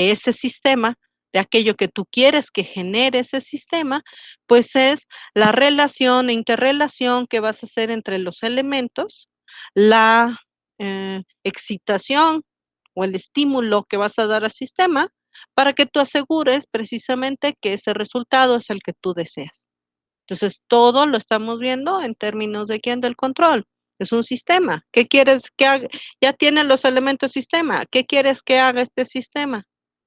ese sistema, de aquello que tú quieres que genere ese sistema, pues es la relación e interrelación que vas a hacer entre los elementos, la excitación o el estímulo que vas a dar al sistema para que tú asegures precisamente que ese resultado es el que tú deseas. Entonces, todo lo estamos viendo en términos de quién, del control. Es un sistema. ¿Qué quieres que haga? Ya tiene los elementos sistema. ¿Qué quieres que haga este sistema?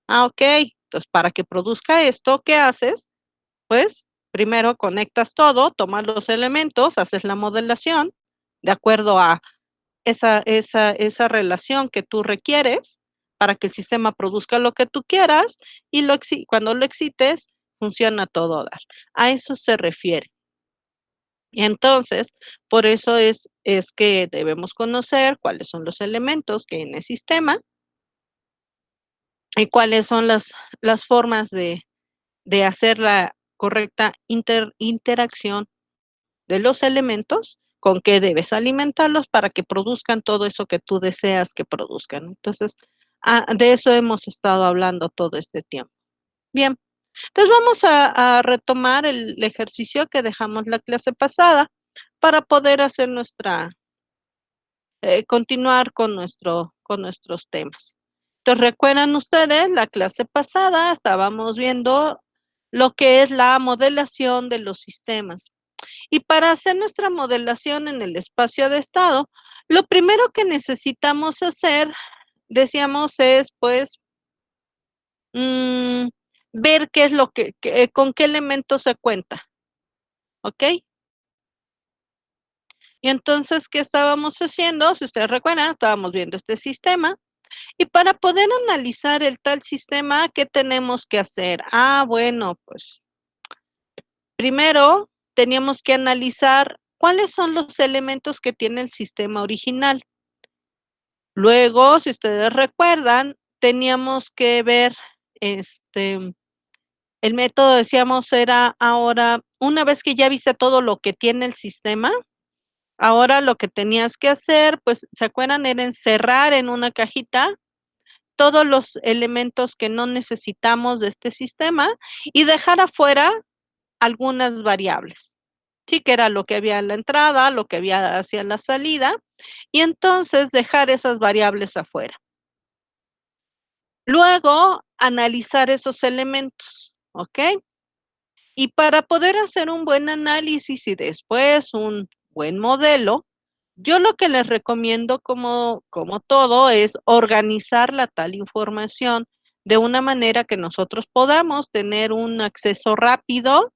Ah, ok. Entonces, para que produzca esto, ¿qué haces? Pues primero conectas todo, tomas los elementos, haces la modelación de acuerdo a esa relación que tú requieres para que el sistema produzca lo que tú quieras y cuando lo excites, funciona todo a dar. A eso se refiere. Y entonces, por eso es que debemos conocer cuáles son los elementos que hay en el sistema y cuáles son las formas de hacer la correcta interacción de los elementos, con qué debes alimentarlos para que produzcan todo eso que tú deseas que produzcan. Entonces, de eso hemos estado hablando todo este tiempo. Bien, entonces vamos a retomar el ejercicio que dejamos la clase pasada para poder hacer continuar con nuestros temas. Entonces, recuerdan ustedes, la clase pasada estábamos viendo lo que es la modelación de los sistemas. Y para hacer nuestra modelación en el espacio de estado, lo primero que necesitamos hacer, decíamos, es pues mm, ver qué es con qué elementos se cuenta, ¿ok? Y entonces, ¿qué estábamos haciendo? Si ustedes recuerdan, estábamos viendo este sistema. Y para poder analizar el tal sistema, ¿qué tenemos que hacer? Ah, bueno, pues primero teníamos que analizar cuáles son los elementos que tiene el sistema original. Luego, si ustedes recuerdan, teníamos que ver, el método, decíamos, era ahora, una vez que ya viste todo lo que tiene el sistema, ahora lo que tenías que hacer, pues, ¿se acuerdan? Era encerrar en una cajita todos los elementos que no necesitamos de este sistema y dejar afuera algunas variables. Sí, que era lo que había en la entrada, lo que había hacia la salida, y entonces dejar esas variables afuera. Luego, analizar esos elementos, ¿ok? Y para poder hacer un buen análisis y después un buen modelo, yo lo que les recomiendo como todo es organizar la tal información de una manera que nosotros podamos tener un acceso rápido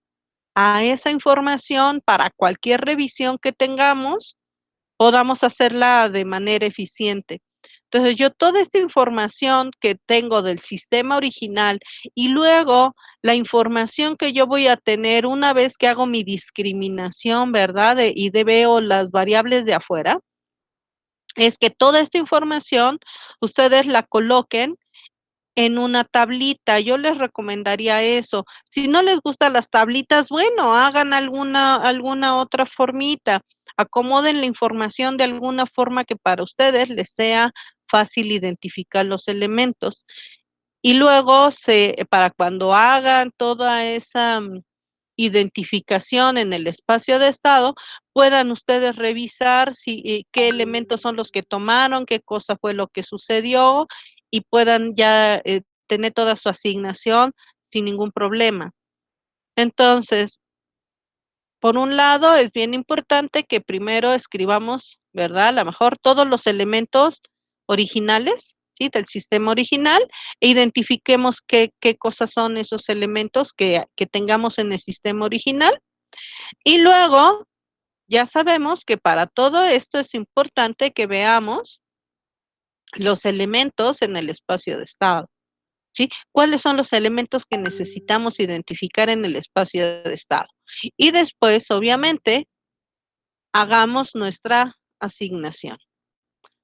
a esa información para cualquier revisión que tengamos, podamos hacerla de manera eficiente. Entonces, yo toda esta información que tengo del sistema original y luego la información que yo voy a tener una vez que hago mi discriminación, ¿verdad? Veo las variables de afuera, es que toda esta información ustedes la coloquen en una tablita. Yo les recomendaría eso. Si no les gustan las tablitas, bueno, hagan alguna otra formita. Acomoden la información de alguna forma que para ustedes les sea fácil identificar los elementos. Y luego, para cuando hagan toda esa identificación en el espacio de estado, puedan ustedes revisar qué elementos son los que tomaron, qué cosa fue lo que sucedió y puedan ya tener toda su asignación sin ningún problema. Entonces, por un lado, es bien importante que primero escribamos, ¿verdad? A lo mejor todos los elementos originales, ¿sí? Del sistema original e identifiquemos qué cosas son esos elementos que tengamos en el sistema original. Y luego, ya sabemos que para todo esto es importante que veamos los elementos en el espacio de estado, ¿sí? ¿Cuáles son los elementos que necesitamos identificar en el espacio de estado? Y después, obviamente, hagamos nuestra asignación.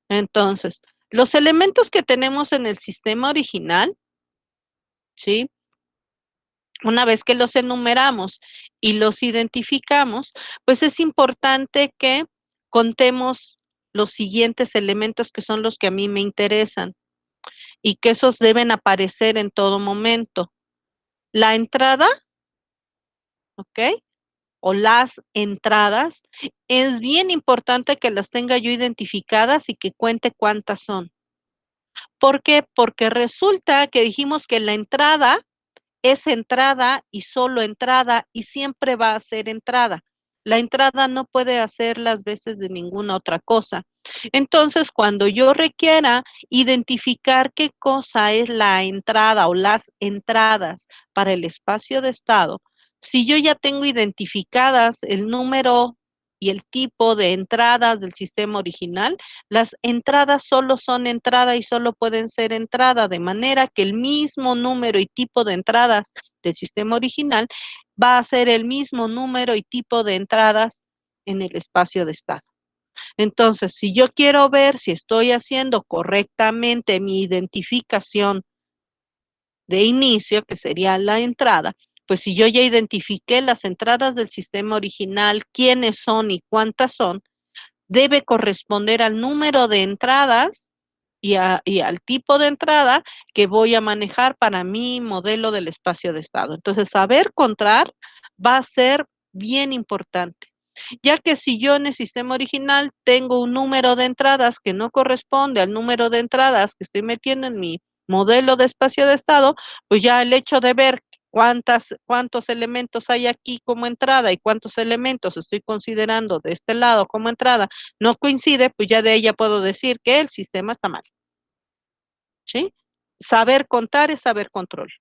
Entonces, los elementos que tenemos en el sistema original, ¿sí? Una vez que los enumeramos y los identificamos, pues es importante que contemos los siguientes elementos que son los que a mí me interesan. y que esos deben aparecer en todo momento. La entrada, ¿ok? O las entradas, es bien importante que las tenga yo identificadas y que cuente cuántas son. ¿Por qué? Porque resulta que dijimos que la entrada es entrada y solo entrada y siempre va a ser entrada. La entrada no puede hacer las veces de ninguna otra cosa. Entonces, cuando yo requiera identificar qué cosa es la entrada o las entradas para el espacio de estado, si yo ya tengo identificadas el número y el tipo de entradas del sistema original, las entradas solo son entrada y solo pueden ser entrada, de manera que el mismo número y tipo de entradas del sistema original va a ser el mismo número y tipo de entradas en el espacio de estado. Entonces, si yo quiero ver si estoy haciendo correctamente mi identificación de inicio, que sería la entrada, pues si yo ya identifiqué las entradas del sistema original, quiénes son y cuántas son, debe corresponder al número de entradas y al tipo de entrada que voy a manejar para mi modelo del espacio de estado. Entonces, saber contar va a ser bien importante, ya que si yo en el sistema original tengo un número de entradas que no corresponde al número de entradas que estoy metiendo en mi modelo de espacio de estado, pues ya el hecho de ver cuántos elementos hay aquí como entrada y cuántos elementos estoy considerando de este lado como entrada no coincide, pues ya de ella puedo decir que el sistema está mal, ¿sí? Saber contar es saber control.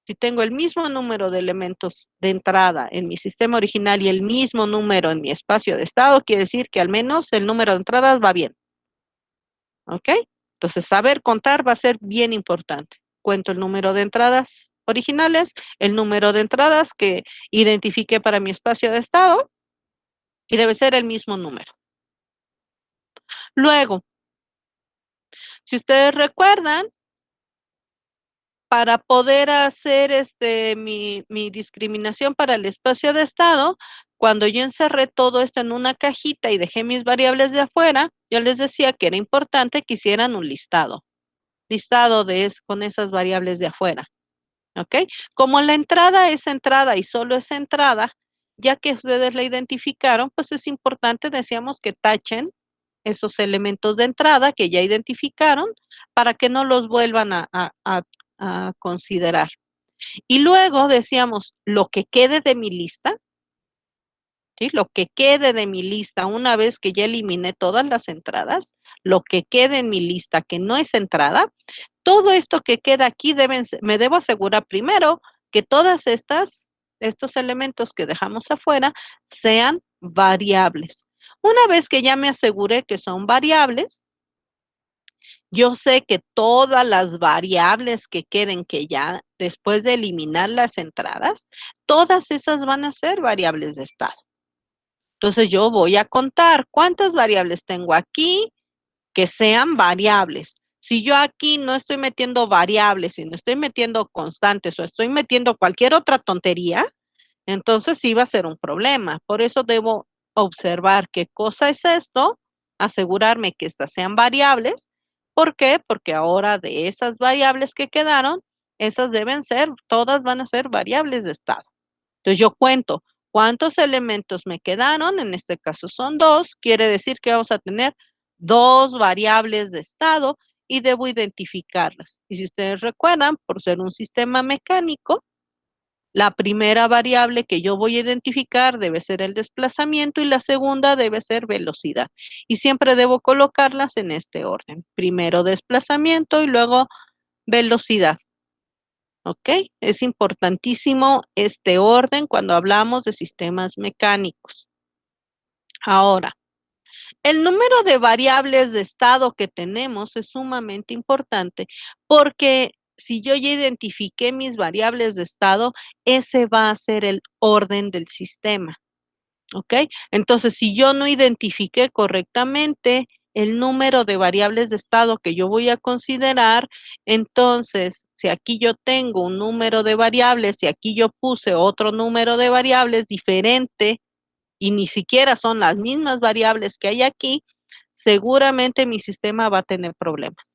Si tengo el mismo número de elementos de entrada en mi sistema original y el mismo número en mi espacio de estado, quiere decir que al menos el número de entradas va bien, ¿ok? Entonces, saber contar va a ser bien importante. Cuento el número de entradas originales, el número de entradas que identifiqué para mi espacio de estado y debe ser el mismo número. Luego, si ustedes recuerdan, para poder hacer mi discriminación para el espacio de estado, cuando yo encerré todo esto en una cajita y dejé mis variables de afuera, yo les decía que era importante que hicieran un listado con esas variables de afuera, ¿ok? Como la entrada es entrada y solo es entrada, ya que ustedes la identificaron, pues es importante, decíamos, que tachen esos elementos de entrada que ya identificaron para que no los vuelvan a considerar. Y luego decíamos, lo que quede de mi lista, ¿sí? Lo que quede de mi lista una vez que ya eliminé todas las entradas, lo que quede en mi lista que no es entrada, todo esto que queda aquí me debo asegurar primero que estos elementos que dejamos afuera sean variables. Una vez que ya me aseguré que son variables, yo sé que todas las variables que queden, que ya después de eliminar las entradas, todas esas van a ser variables de estado. Entonces yo voy a contar cuántas variables tengo aquí que sean variables. Si yo aquí no estoy metiendo variables, si no estoy metiendo constantes o estoy metiendo cualquier otra tontería, entonces sí va a ser un problema. Por eso debo observar qué cosa es esto, asegurarme que estas sean variables. ¿Por qué? Porque ahora de esas variables que quedaron, esas todas van a ser variables de estado. Entonces yo cuento cuántos elementos me quedaron, en este caso son dos, quiere decir que vamos a tener dos variables de estado y debo identificarlas. Y si ustedes recuerdan, por ser un sistema mecánico, la primera variable que yo voy a identificar debe ser el desplazamiento y la segunda debe ser velocidad. Y siempre debo colocarlas en este orden. Primero desplazamiento y luego velocidad. ¿Ok? Es importantísimo este orden cuando hablamos de sistemas mecánicos. Ahora, el número de variables de estado que tenemos es sumamente importante porque si yo ya identifiqué mis variables de estado, ese va a ser el orden del sistema. ¿Ok? Entonces, si yo no identifiqué correctamente el número de variables de estado que yo voy a considerar, entonces, si aquí yo tengo un número de variables y aquí yo puse otro número de variables diferente y ni siquiera son las mismas variables que hay aquí, seguramente mi sistema va a tener problemas.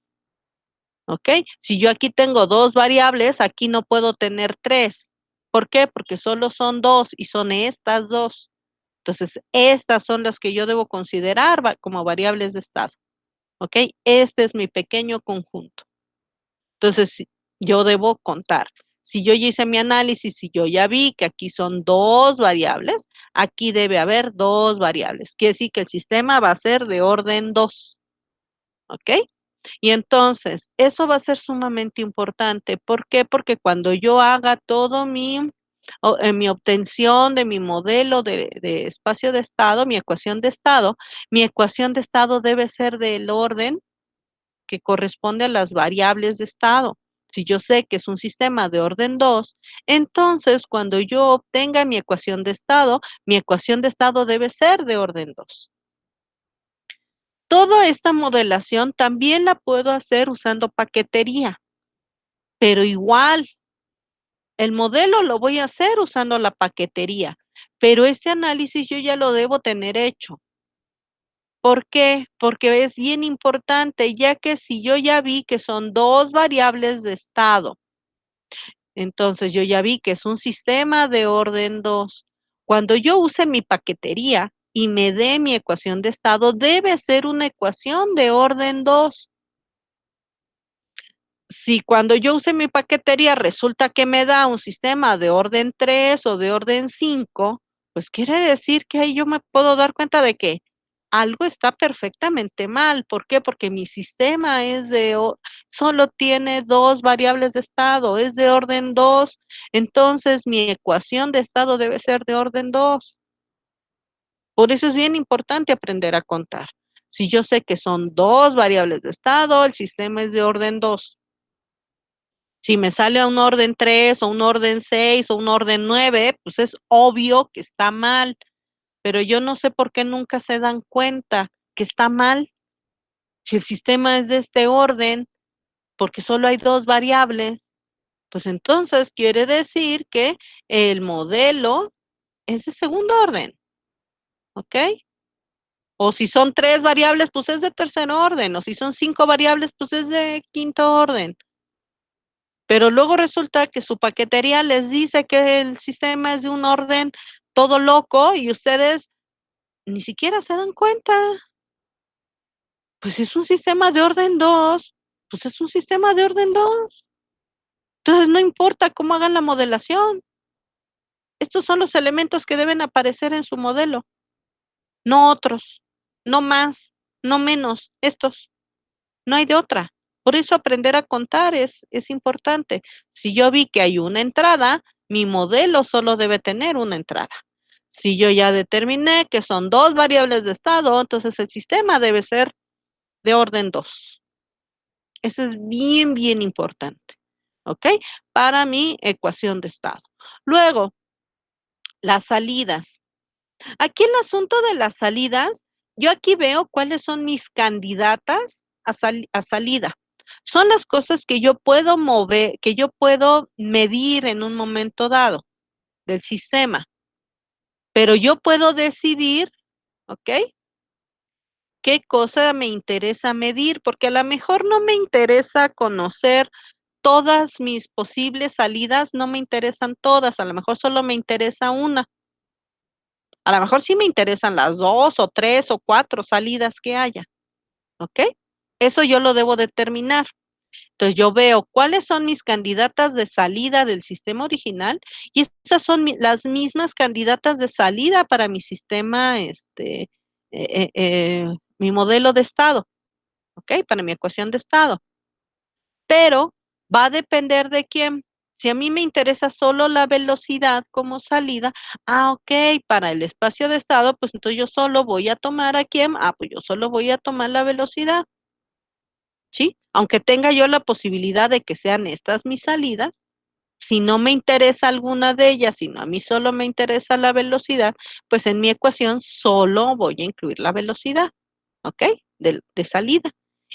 ¿ok? Si yo aquí tengo dos variables, aquí no puedo tener tres. ¿Por qué? Porque solo son dos y son estas dos. Entonces, estas son las que yo debo considerar como variables de estado, ¿ok? Este es mi pequeño conjunto. Entonces, yo debo contar. Si yo ya hice mi análisis, si yo ya vi que aquí son dos variables, aquí debe haber dos variables. Quiere decir que el sistema va a ser de orden 2, ¿ok? Y entonces, eso va a ser sumamente importante. ¿Por qué? Porque cuando yo haga todo mi obtención de mi modelo de espacio de estado, mi ecuación de estado debe ser del orden que corresponde a las variables de estado. Si yo sé que es un sistema de orden 2, entonces cuando yo obtenga mi ecuación de estado debe ser de orden 2. Toda esta modelación también la puedo hacer usando paquetería, pero igual, el modelo lo voy a hacer usando la paquetería, pero ese análisis yo ya lo debo tener hecho. ¿Por qué? Porque es bien importante, ya que si yo ya vi que son dos variables de estado, entonces yo ya vi que es un sistema de orden 2. Cuando yo use mi paquetería y me dé mi ecuación de estado, debe ser una ecuación de orden 2. Si cuando yo use mi paquetería resulta que me da un sistema de orden 3 o de orden 5, pues quiere decir que ahí yo me puedo dar cuenta de que algo está perfectamente mal. ¿Por qué? Porque mi sistema solo tiene dos variables de estado, es de orden 2. Entonces mi ecuación de estado debe ser de orden 2. Por eso es bien importante aprender a contar. Si yo sé que son dos variables de estado, el sistema es de orden 2. Si me sale a un orden 3 o un orden 6 o un orden 9, pues es obvio que está mal, pero yo no sé por qué nunca se dan cuenta que está mal. Si el sistema es de este orden, porque solo hay dos variables, pues entonces quiere decir que el modelo es de segundo orden, ¿ok? O si son tres variables, pues es de tercer orden, o si son cinco variables, pues es de quinto orden. Pero luego resulta que su paquetería les dice que el sistema es de un orden todo loco y ustedes ni siquiera se dan cuenta. Pues es un sistema de orden 2, pues es un sistema de orden 2. Entonces no importa cómo hagan la modelación. Estos son los elementos que deben aparecer en su modelo, no otros, no más, no menos, estos. No hay de otra. Por eso aprender a contar es importante. Si yo vi que hay una entrada, mi modelo solo debe tener una entrada. Si yo ya determiné que son dos variables de estado, entonces el sistema debe ser de orden 2. Eso es bien, bien importante. ¿Ok? Para mi ecuación de estado. Luego, las salidas. Aquí el asunto de las salidas, yo aquí veo cuáles son mis candidatas a salida. Son las cosas que yo puedo mover, que yo puedo medir en un momento dado del sistema, pero yo puedo decidir, ¿ok? ¿Qué cosa me interesa medir? Porque a lo mejor no me interesa conocer todas mis posibles salidas, no me interesan todas, a lo mejor solo me interesa una. A lo mejor sí me interesan las dos o tres o cuatro salidas que haya, ¿ok? Eso yo lo debo determinar. Entonces yo veo cuáles son mis candidatas de salida del sistema original y esas son las mismas candidatas de salida para mi sistema, mi modelo de estado, ¿ok? Para mi ecuación de estado. Pero va a depender de quién. Si a mí me interesa solo la velocidad como salida, ok, para el espacio de estado, pues entonces yo solo voy a tomar a quién, pues yo solo voy a tomar la velocidad, ¿sí? Aunque tenga yo la posibilidad de que sean estas mis salidas, si no me interesa alguna de ellas, sino a mí solo me interesa la velocidad, pues en mi ecuación solo voy a incluir la velocidad, ¿ok? De salida.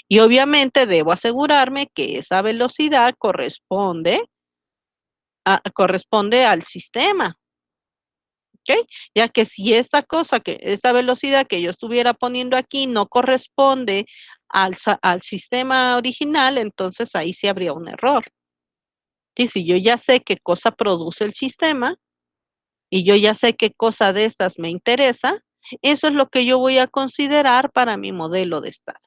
Y obviamente debo asegurarme que esa velocidad corresponde al sistema, ¿ok? Ya que si esta velocidad que yo estuviera poniendo aquí no corresponde al sistema original, entonces ahí sí habría un error. Y si yo ya sé qué cosa produce el sistema y yo ya sé qué cosa de estas me interesa, eso es lo que yo voy a considerar para mi modelo de estado.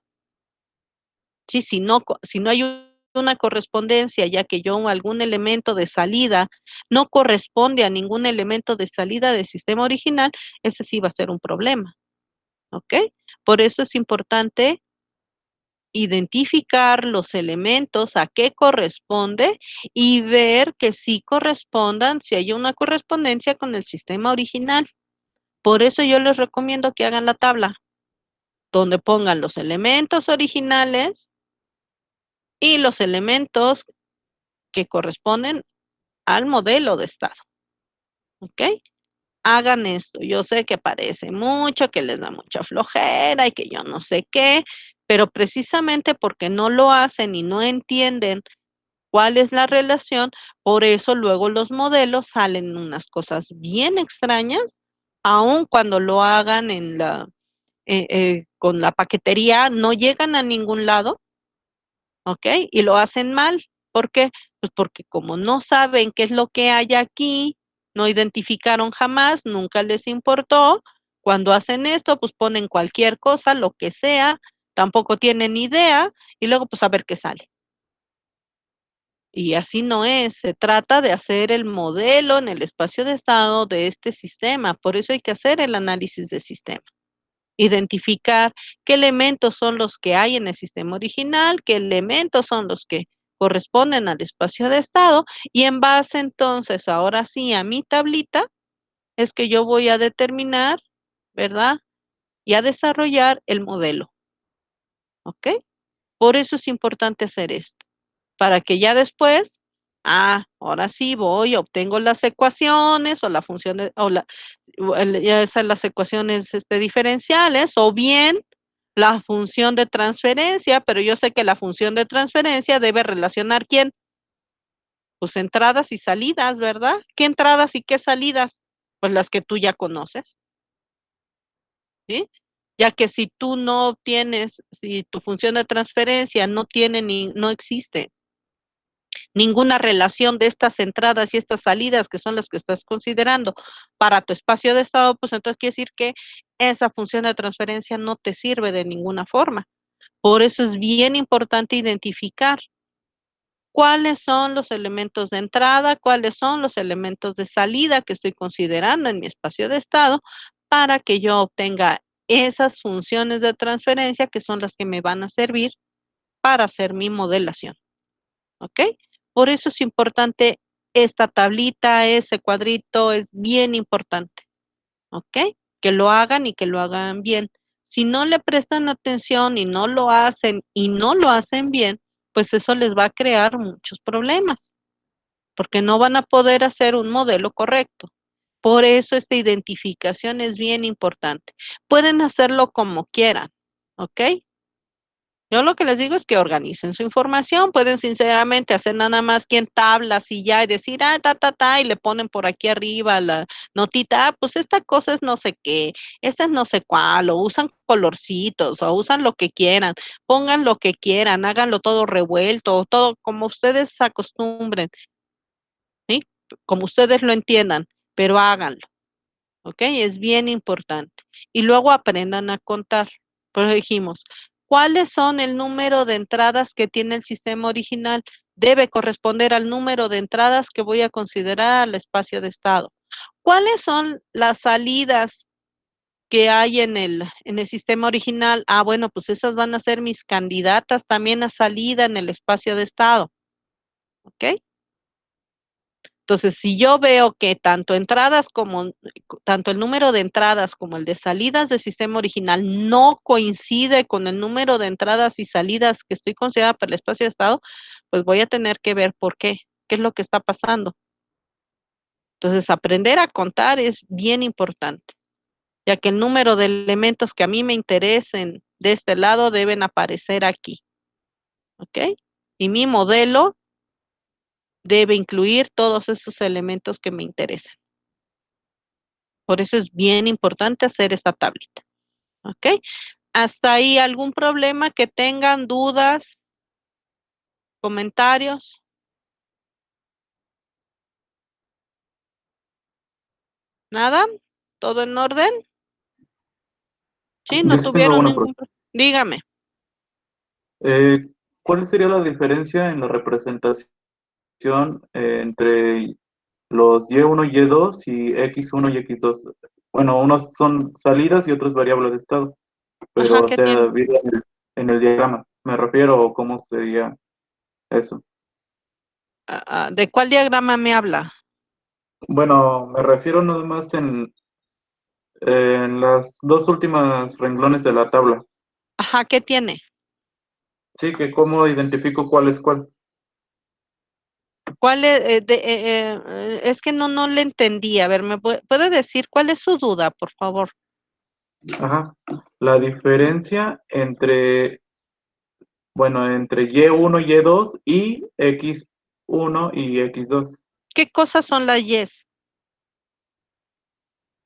Sí, si no hay una correspondencia, ya que yo algún elemento de salida no corresponde a ningún elemento de salida del sistema original, ese sí va a ser un problema, ¿ok? Por eso es importante identificar los elementos a qué corresponde y ver que sí correspondan, si hay una correspondencia con el sistema original. Por eso yo les recomiendo que hagan la tabla, donde pongan los elementos originales y los elementos que corresponden al modelo de estado, ¿ok? Hagan esto. Yo sé que parece mucho, que les da mucha flojera y que yo no sé qué, pero precisamente porque no lo hacen y no entienden cuál es la relación, por eso luego los modelos salen unas cosas bien extrañas, aun cuando lo hagan con la paquetería, no llegan a ningún lado, ¿ok? Y lo hacen mal. ¿Por qué? Pues porque como no saben qué es lo que hay aquí, no identificaron jamás, nunca les importó, cuando hacen esto, pues ponen cualquier cosa, lo que sea, tampoco tienen idea, y luego pues a ver qué sale. Y así no es, se trata de hacer el modelo en el espacio de estado de este sistema, por eso hay que hacer el análisis de sistema, identificar qué elementos son los que hay en el sistema original, qué elementos son los que corresponden al espacio de estado y en base entonces, ahora sí, a mi tablita, es que yo voy a determinar, ¿verdad? Y a desarrollar el modelo, ¿ok? Por eso es importante hacer esto, para que ya después, ahora sí voy, obtengo las ecuaciones o la función de, ya sean las ecuaciones diferenciales o bien la función de transferencia, pero yo sé que la función de transferencia debe relacionar quién, pues entradas y salidas, ¿verdad? ¿Qué entradas y qué salidas? Pues las que tú ya conoces, ¿sí? Ya que si tú no tienes, si tu función de transferencia no tiene ni, no existe ninguna relación de estas entradas y estas salidas que son las que estás considerando para tu espacio de estado, pues entonces quiere decir que esa función de transferencia no te sirve de ninguna forma. Por eso es bien importante identificar cuáles son los elementos de entrada, cuáles son los elementos de salida que estoy considerando en mi espacio de estado para que yo obtenga esas funciones de transferencia que son las que me van a servir para hacer mi modelación. ¿Ok? Por eso es importante esta tablita, ese cuadrito, es bien importante, ¿ok? Que lo hagan y que lo hagan bien. Si no le prestan atención y no lo hacen y no lo hacen bien, pues eso les va a crear muchos problemas, porque no van a poder hacer un modelo correcto. Por eso esta identificación es bien importante. Pueden hacerlo como quieran, ¿ok? Yo lo que les digo es que organicen su información, pueden sinceramente hacer nada más que en tablas y ya y decir, y le ponen por aquí arriba la notita, pues esta cosa es no sé qué, esta es no sé cuál, o usan colorcitos, o usan lo que quieran, pongan lo que quieran, háganlo todo revuelto, todo como ustedes se acostumbren, ¿sí? Como ustedes lo entiendan, pero háganlo. ¿Ok? Es bien importante. Y luego aprendan a contar. Por eso dijimos, ¿cuáles son el número de entradas que tiene el sistema original? Debe corresponder al número de entradas que voy a considerar al espacio de estado. ¿Cuáles son las salidas que hay en el sistema original? Bueno, pues esas van a ser mis candidatas también a salida en el espacio de estado. ¿Ok? Entonces, si yo veo que tanto el número de entradas como el de salidas del sistema original no coincide con el número de entradas y salidas que estoy considerada para el espacio de estado, pues voy a tener que ver por qué es lo que está pasando. Entonces, aprender a contar es bien importante, ya que el número de elementos que a mí me interesen de este lado deben aparecer aquí, ¿ok? Y mi modelo debe incluir todos esos elementos que me interesan. Por eso es bien importante hacer esta tablita, ¿ok? Hasta ahí, ¿algún problema que tengan, dudas, comentarios? ¿Nada? ¿Todo en orden? Sí, no Yo sí tengo tuvieron alguna ningún pregunta. problema. Dígame. ¿Cuál sería la diferencia en la representación entre los Y1 y Y2 y X1 y X2? Bueno, unos son salidas y otros variables de estado, Ajá, pero o ¿qué sea, tiene? viene en el diagrama. Me refiero a cómo sería eso. ¿De cuál diagrama me habla? Bueno, me refiero nada más en las dos últimas renglones de la tabla. Ajá, ¿qué tiene? Sí, que cómo identifico cuál es cuál. ¿Cuál es? Es que no le entendí. A ver, ¿me puede decir cuál es su duda, por favor? Ajá. La diferencia entre, bueno, entre Y1 y Y2 y X1 y X2. ¿Qué cosas son las yes?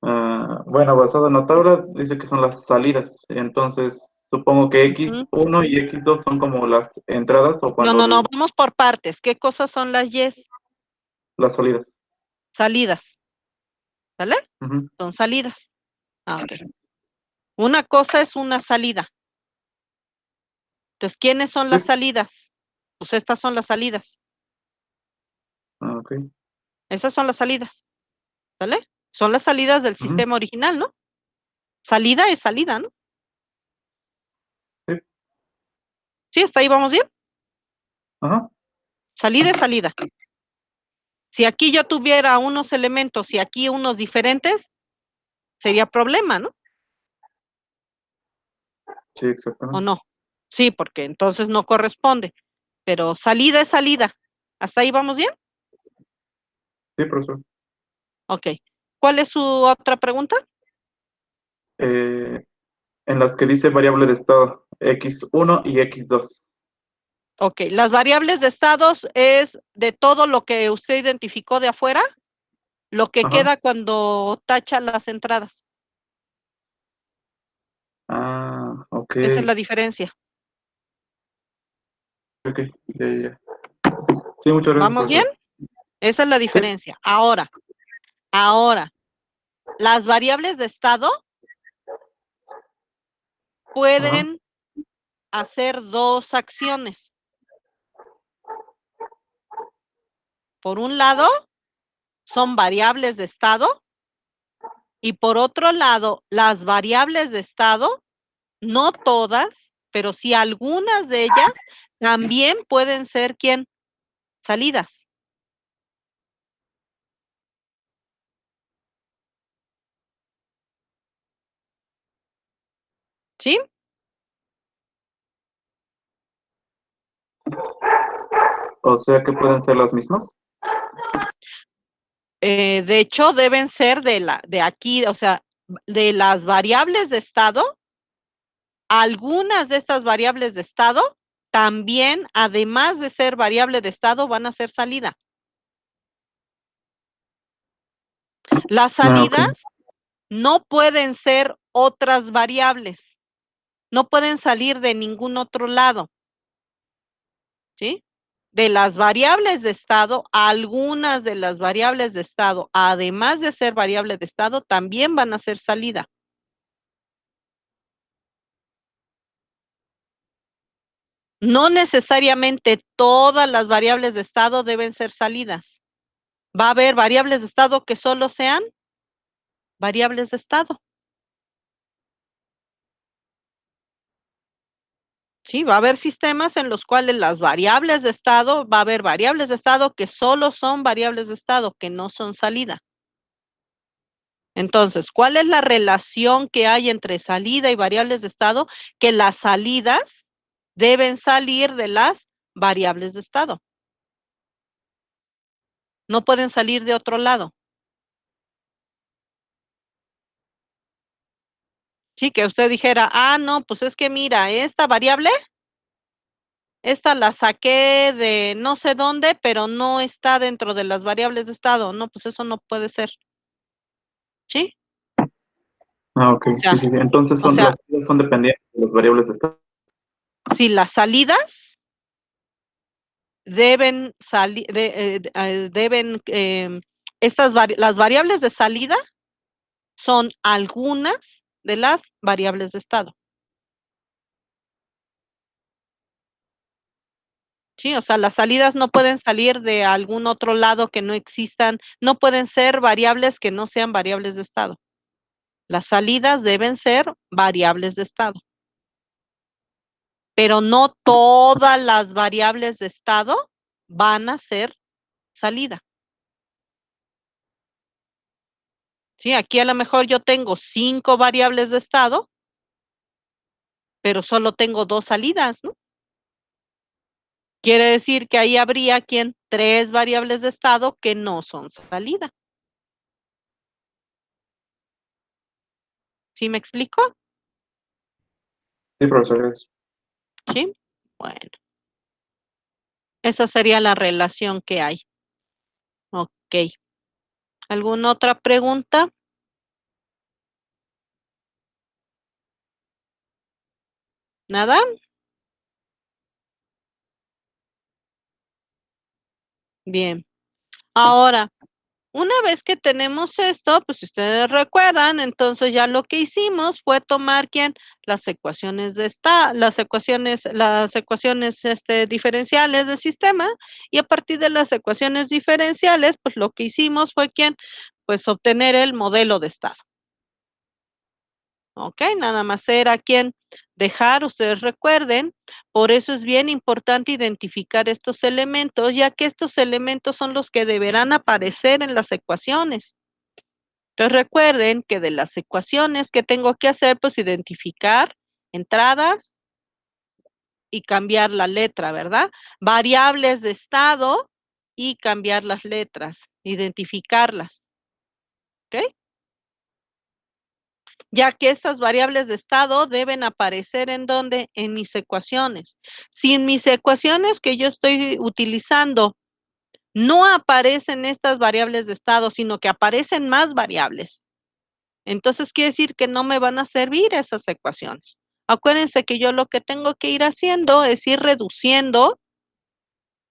Bueno, basado en la tabla, dice que son las salidas. Entonces, supongo que Ujú. X1 y X2 son como las entradas o No, vamos por partes. ¿Qué cosas son las yes? las salidas. Salidas, ¿vale? Ujú. Son salidas. Ah, ok. Una cosa es una salida. Entonces, ¿quiénes son Sí. las salidas? Pues estas son las salidas. Ok. Esas son las salidas, ¿vale? Son las salidas del Ujú. sistema original, ¿no? Salida es salida, ¿no? Sí. Sí, hasta ahí vamos bien. Ajá. Salida es salida. Si aquí yo tuviera unos elementos y aquí unos diferentes, sería problema, ¿no? Sí, ¿O exactamente. no? Sí, porque entonces no corresponde. Pero salida es salida. ¿Hasta ahí vamos bien? Sí, profesor. Ok. ¿Cuál es su otra pregunta? Eh, en las que dice variable de estado, X1 y X2. Ok. Las variables de estados es de todo lo que usted identificó de afuera, lo que Ajá. queda cuando tacha las entradas. Ah, ok. Esa es la diferencia. Ok. Ya, ya, ya. Sí, muchas gracias, ¿Vamos bien? profesor. Esa es la Sí. diferencia. Ahora, las variables de estado Ajá. pueden hacer dos acciones. Por un lado, son variables de estado y por otro lado, las variables de estado, no todas, pero sí algunas de ellas, también pueden ser, ¿quién? Salidas. ¿Sí? O sea que pueden ser las mismas. De hecho, deben ser de aquí, o sea, de las variables de estado, algunas de estas variables de estado también, además de ser variable de estado, van a ser salida. Las Ah, ok. salidas no pueden ser otras variables, no pueden salir de ningún otro lado, ¿sí? De las variables de estado, algunas de las variables de estado, además de ser variable de estado, también van a ser salida. No necesariamente todas las variables de estado deben ser salidas. Va a haber variables de estado que solo sean variables de estado. Sí, va a haber sistemas en los cuales las variables de estado, va a haber variables de estado que solo son variables de estado, que no son salida. Entonces, ¿cuál es la relación que hay entre salida y variables de estado? Que las salidas deben salir de las variables de estado. No pueden salir de otro lado. Sí, que usted dijera, no, pues es que mira, esta variable, esta la saqué de no sé dónde, pero no está dentro de las variables de estado. No, pues eso no puede ser. ¿Sí? Ah, ok, O sí, sea, sí, sí. Entonces o sea, las salidas son dependientes de las variables de estado. si las salidas deben salir, deben, las variables de salida son algunas de las variables de estado. Sí, o sea, las salidas no pueden salir de algún otro lado que no existan, no pueden ser variables que no sean variables de estado. Las salidas deben ser variables de estado, pero no todas las variables de estado van a ser salida. Sí, aquí a lo mejor yo tengo 5 variables de estado, pero solo tengo 2 salidas, ¿no? Quiere decir que ahí habría quien 3 variables de estado que no son salida. ¿Sí me explico? Sí, profesor. Sí. Bueno, esa sería la relación que hay. Ok. ¿Alguna otra pregunta? ¿Nada? Bien. Ahora, una vez que tenemos esto, pues si ustedes recuerdan, entonces ya lo que hicimos fue tomar ¿quién? Las ecuaciones las ecuaciones diferenciales del sistema, y a partir de las ecuaciones diferenciales, pues lo que hicimos fue ¿quién? Pues obtener el modelo de estado. ¿Ok? Nada más era quien dejar, ustedes recuerden, por eso es bien importante identificar estos elementos, ya que estos elementos son los que deberán aparecer en las ecuaciones. Entonces recuerden que de las ecuaciones que tengo que hacer, pues identificar entradas y cambiar la letra, ¿verdad? Variables de estado y cambiar las letras, identificarlas, ¿ok? Ya que estas variables de estado deben aparecer en dónde? En mis ecuaciones. Si en mis ecuaciones que yo estoy utilizando no aparecen estas variables de estado, sino que aparecen más variables, entonces quiere decir que no me van a servir esas ecuaciones. Acuérdense que yo lo que tengo que ir haciendo es ir reduciendo,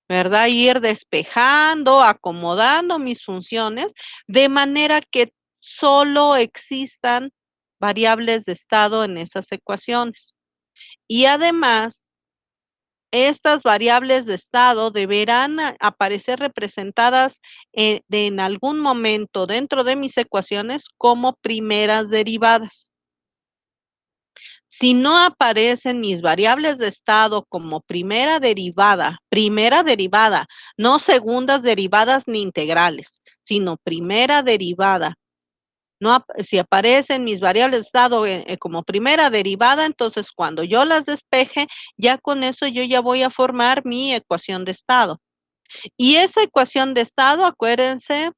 ¿verdad? Ir despejando, acomodando mis funciones de manera que solo existan variables de estado en esas ecuaciones. Y además, estas variables de estado deberán aparecer representadas en algún momento dentro de mis ecuaciones como primeras derivadas. Si no aparecen mis variables de estado como primera derivada, no segundas derivadas ni integrales, sino primera derivada. No, si aparecen mis variables de estado como primera derivada, entonces cuando yo las despeje, ya con eso yo ya voy a formar mi ecuación de estado. Y esa ecuación de estado, acuérdense,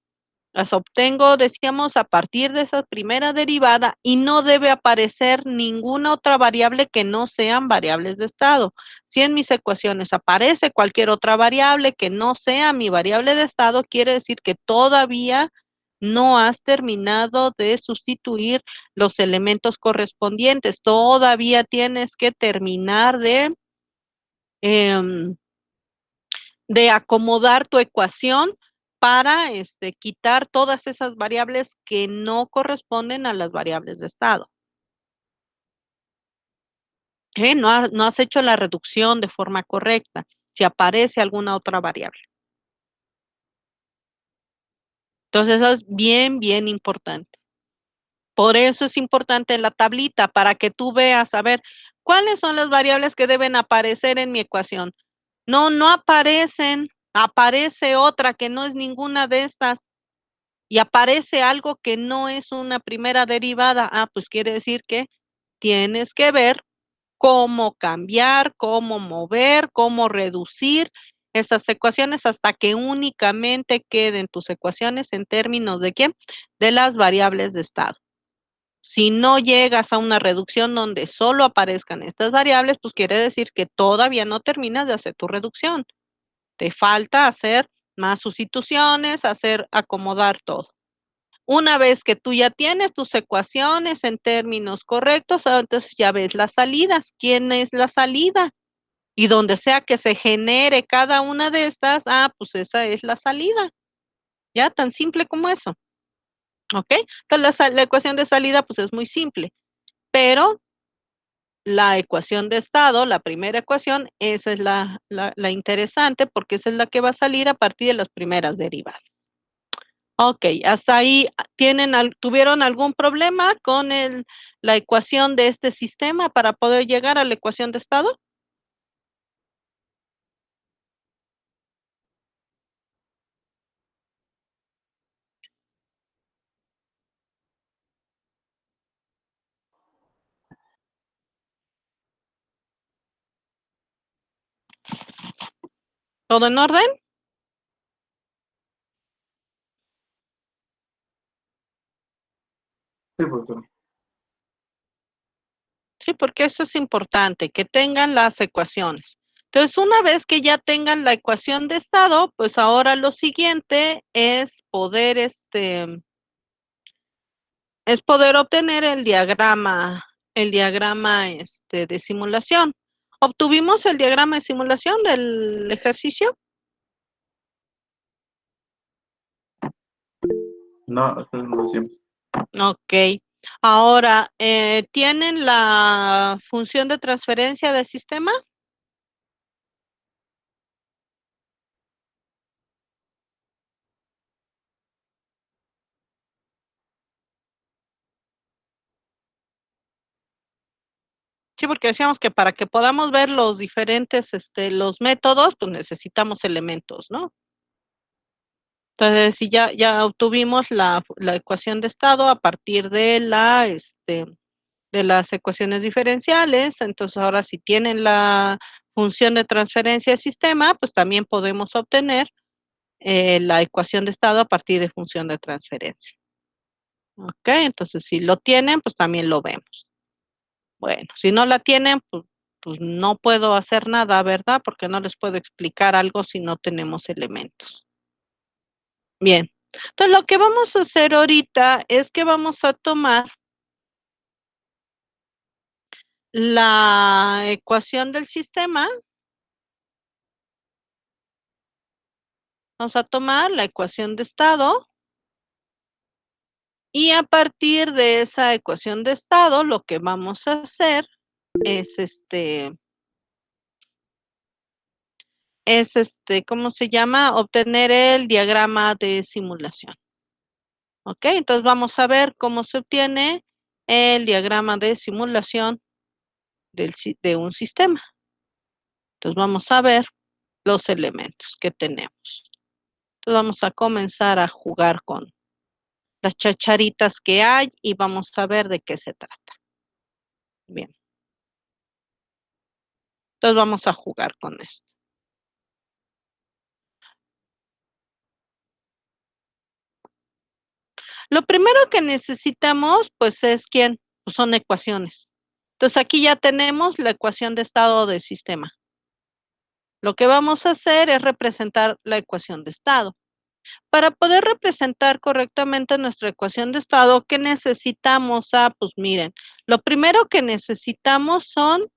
las obtengo, decíamos, a partir de esa primera derivada, y no debe aparecer ninguna otra variable que no sean variables de estado. Si en mis ecuaciones aparece cualquier otra variable que no sea mi variable de estado, quiere decir que todavía no has terminado de sustituir los elementos correspondientes. Todavía tienes que terminar em, de acomodar tu ecuación para quitar todas esas variables que no corresponden a las variables de estado. No has hecho la reducción de forma correcta, si aparece alguna otra variable. Entonces, eso es bien, bien importante. Por eso es importante la tablita, para que tú veas, a ver, ¿cuáles son las variables que deben aparecer en mi ecuación? No, no aparecen, aparece otra que no es ninguna de estas. Y aparece algo que no es una primera derivada, pues quiere decir que tienes que ver cómo cambiar, cómo mover, cómo reducir esas ecuaciones hasta que únicamente queden tus ecuaciones en términos de ¿qué? De las variables de estado. Si no llegas a una reducción donde solo aparezcan estas variables, pues quiere decir que todavía no terminas de hacer tu reducción. Te falta hacer más sustituciones, acomodar todo. Una vez que tú ya tienes tus ecuaciones en términos correctos, entonces ya ves las salidas. ¿Quién es la salida? Y donde sea que se genere cada una de estas, pues esa es la salida. Ya, tan simple como eso. ¿Ok? Entonces la ecuación de salida, pues es muy simple. Pero la ecuación de estado, la primera ecuación, esa es la interesante porque esa es la que va a salir a partir de las primeras derivadas. Ok, hasta ahí ¿tuvieron algún problema con la ecuación de este sistema para poder llegar a la ecuación de estado? ¿Todo en orden? Sí, profesor. Sí, porque eso es importante, que tengan las ecuaciones. Entonces, una vez que ya tengan la ecuación de estado, pues ahora lo siguiente es poder obtener el diagrama de simulación. ¿Obtuvimos el diagrama de simulación del ejercicio? No, eso no lo hacemos. Ok. Ahora, ¿tienen la función de transferencia del sistema? Sí, porque decíamos que para que podamos ver los diferentes, los métodos, pues necesitamos elementos, ¿no? Entonces, si ya obtuvimos la ecuación de estado a partir de las ecuaciones diferenciales, entonces ahora si tienen la función de transferencia del sistema, pues también podemos obtener la ecuación de estado a partir de función de transferencia. Ok, entonces si lo tienen, pues también lo vemos. Bueno, si no la tienen, pues no puedo hacer nada, ¿verdad? Porque no les puedo explicar algo si no tenemos elementos. Bien, entonces lo que vamos a hacer ahorita es que vamos a tomar la ecuación del sistema, vamos a tomar la ecuación de estado y a partir de esa ecuación de estado lo que vamos a hacer es ¿cómo se llama? Obtener el diagrama de simulación. ¿Ok? Entonces vamos a ver cómo se obtiene el diagrama de simulación de un sistema. Entonces vamos a ver los elementos que tenemos. Entonces vamos a comenzar a jugar con las chacharitas que hay y vamos a ver de qué se trata. Bien. Entonces vamos a jugar con esto. Lo primero que necesitamos, pues, es ¿quién? Pues son ecuaciones. Entonces aquí ya tenemos la ecuación de estado del sistema. Lo que vamos a hacer es representar la ecuación de estado. Para poder representar correctamente nuestra ecuación de estado, ¿qué necesitamos? Pues miren, lo primero que necesitamos son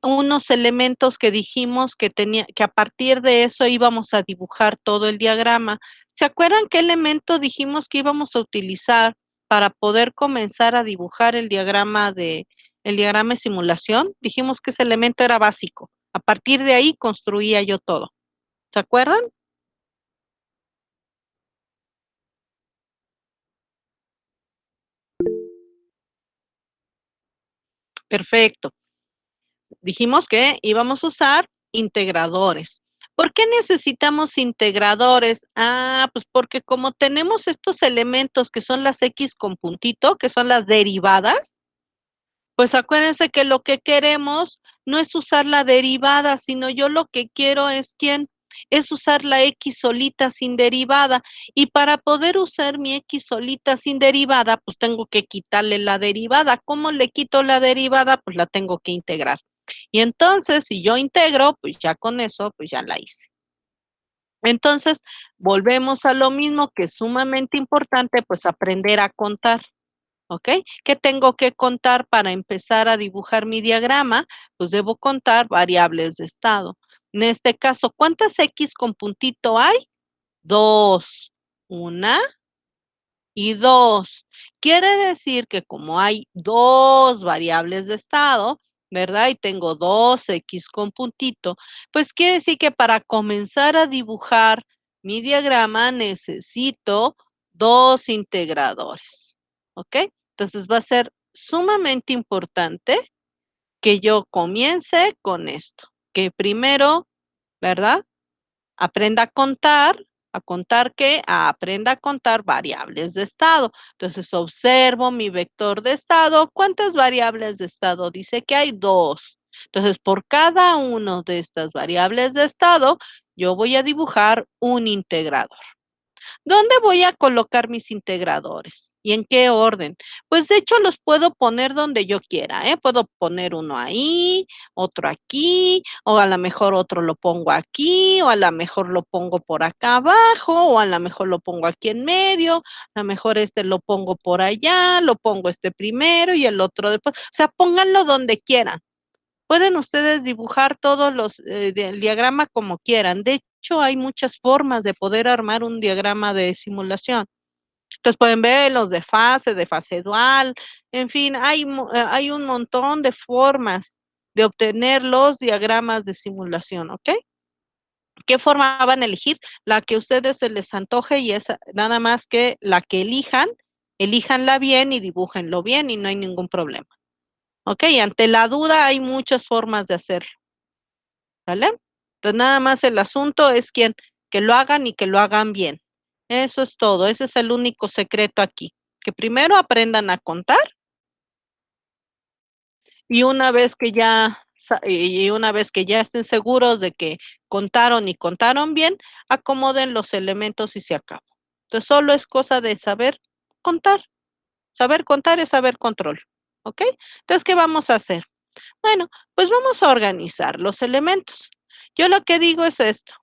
unos elementos que dijimos que a partir de eso íbamos a dibujar todo el diagrama. ¿Se acuerdan qué elemento dijimos que íbamos a utilizar para poder comenzar a dibujar el diagrama de simulación? Dijimos que ese elemento era básico. A partir de ahí construía yo todo. ¿Se acuerdan? Perfecto. Dijimos que íbamos a usar integradores. ¿Por qué necesitamos integradores? Pues porque como tenemos estos elementos que son las X con puntito, que son las derivadas, pues acuérdense que lo que queremos no es usar la derivada, sino yo lo que quiero es es usar la X solita sin derivada. Y para poder usar mi X solita sin derivada, pues tengo que quitarle la derivada. ¿Cómo le quito la derivada? Pues la tengo que integrar. Y entonces, si yo integro, pues ya con eso, pues ya la hice. Entonces, volvemos a lo mismo que es sumamente importante, pues aprender a contar. ¿Ok? ¿Qué tengo que contar para empezar a dibujar mi diagrama? Pues debo contar variables de estado. En este caso, ¿cuántas X con puntito hay? Dos. Una y dos. Quiere decir que como hay dos variables de estado, ¿verdad? Y tengo dos X con puntito, pues quiere decir que para comenzar a dibujar mi diagrama necesito dos integradores. ¿Ok? Entonces va a ser sumamente importante que yo comience con esto, que primero, ¿verdad? Aprenda a contar qué, aprenda a contar variables de estado. Entonces observo mi vector de estado. ¿Cuántas variables de estado? Dice que hay dos. Entonces, por cada una de estas variables de estado, yo voy a dibujar un integrador. ¿Dónde voy a colocar mis integradores? ¿Y en qué orden? Pues de hecho los puedo poner donde yo quiera, ¿eh? Puedo poner uno ahí, otro aquí, o a lo mejor otro lo pongo aquí, o a lo mejor lo pongo por acá abajo, o a lo mejor lo pongo aquí en medio, a lo mejor este lo pongo por allá, lo pongo este primero y el otro después. O sea, pónganlo donde quieran. Pueden ustedes dibujar todos los el diagrama como quieran. De hecho, hay muchas formas de poder armar un diagrama de simulación. Entonces pueden ver los de fase dual, en fin, hay un montón de formas de obtener los diagramas de simulación, ¿ok? ¿Qué forma van a elegir? La que a ustedes se les antoje y es nada más que la que elijan, elíjanla bien y dibújenlo bien y no hay ningún problema. ¿Ok? Ante la duda hay muchas formas de hacerlo. ¿Vale? Entonces nada más el asunto es que lo hagan y que lo hagan bien. Eso es todo, ese es el único secreto aquí. Que primero aprendan a contar y una vez que ya estén seguros de que contaron y contaron bien, acomoden los elementos y se acabó. Entonces solo es cosa de saber contar. Saber contar es saber control. ¿Ok? Entonces, ¿qué vamos a hacer? Bueno, pues vamos a organizar los elementos. Yo lo que digo es esto,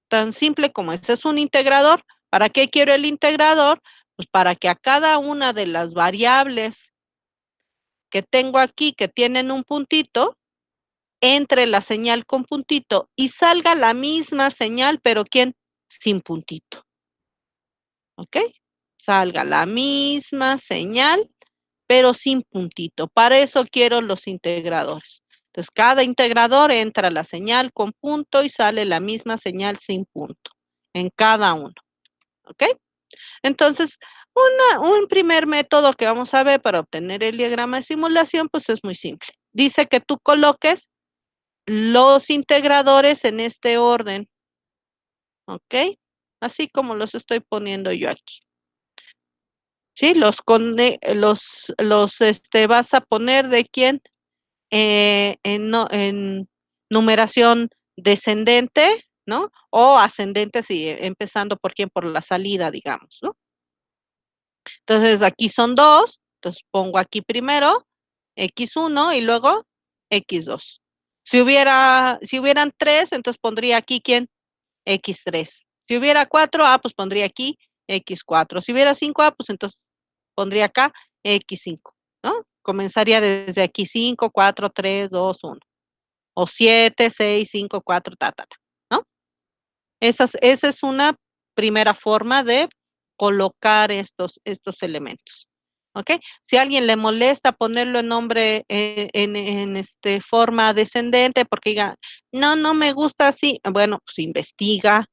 tan simple como este es un integrador. ¿Para qué quiero el integrador? Pues para que a cada una de las variables que tengo aquí que tienen un puntito, entre la señal con puntito y salga la misma señal, pero ¿quién? Sin puntito. ¿Ok? Salga la misma señal pero sin puntito. Para eso quiero los integradores. Entonces, cada integrador entra la señal con punto y sale la misma señal sin punto en cada uno. ¿Ok? Entonces, un primer método que vamos a ver para obtener el diagrama de simulación, pues es muy simple. Dice que tú coloques los integradores en este orden. ¿Ok? Así como los estoy poniendo yo aquí. ¿Sí? Vas a poner de quién en numeración descendente, ¿no? O ascendente, si empezando por quién, por la salida, digamos, ¿no? Entonces aquí son dos, entonces pongo aquí primero X1 y luego X2. Si hubieran tres, entonces pondría aquí quién, X3. Si hubiera cuatro, pues pondría aquí X4. Si hubiera cinco, pues entonces pondría acá X5, ¿no? Comenzaría desde aquí 5, 4, 3, 2, 1. O 7, 6, 5, 4, ¿no? Esa es una primera forma de colocar estos elementos. ¿Ok? Si a alguien le molesta ponerlo en nombre en forma descendente porque diga, no, no me gusta así, bueno, pues investiga.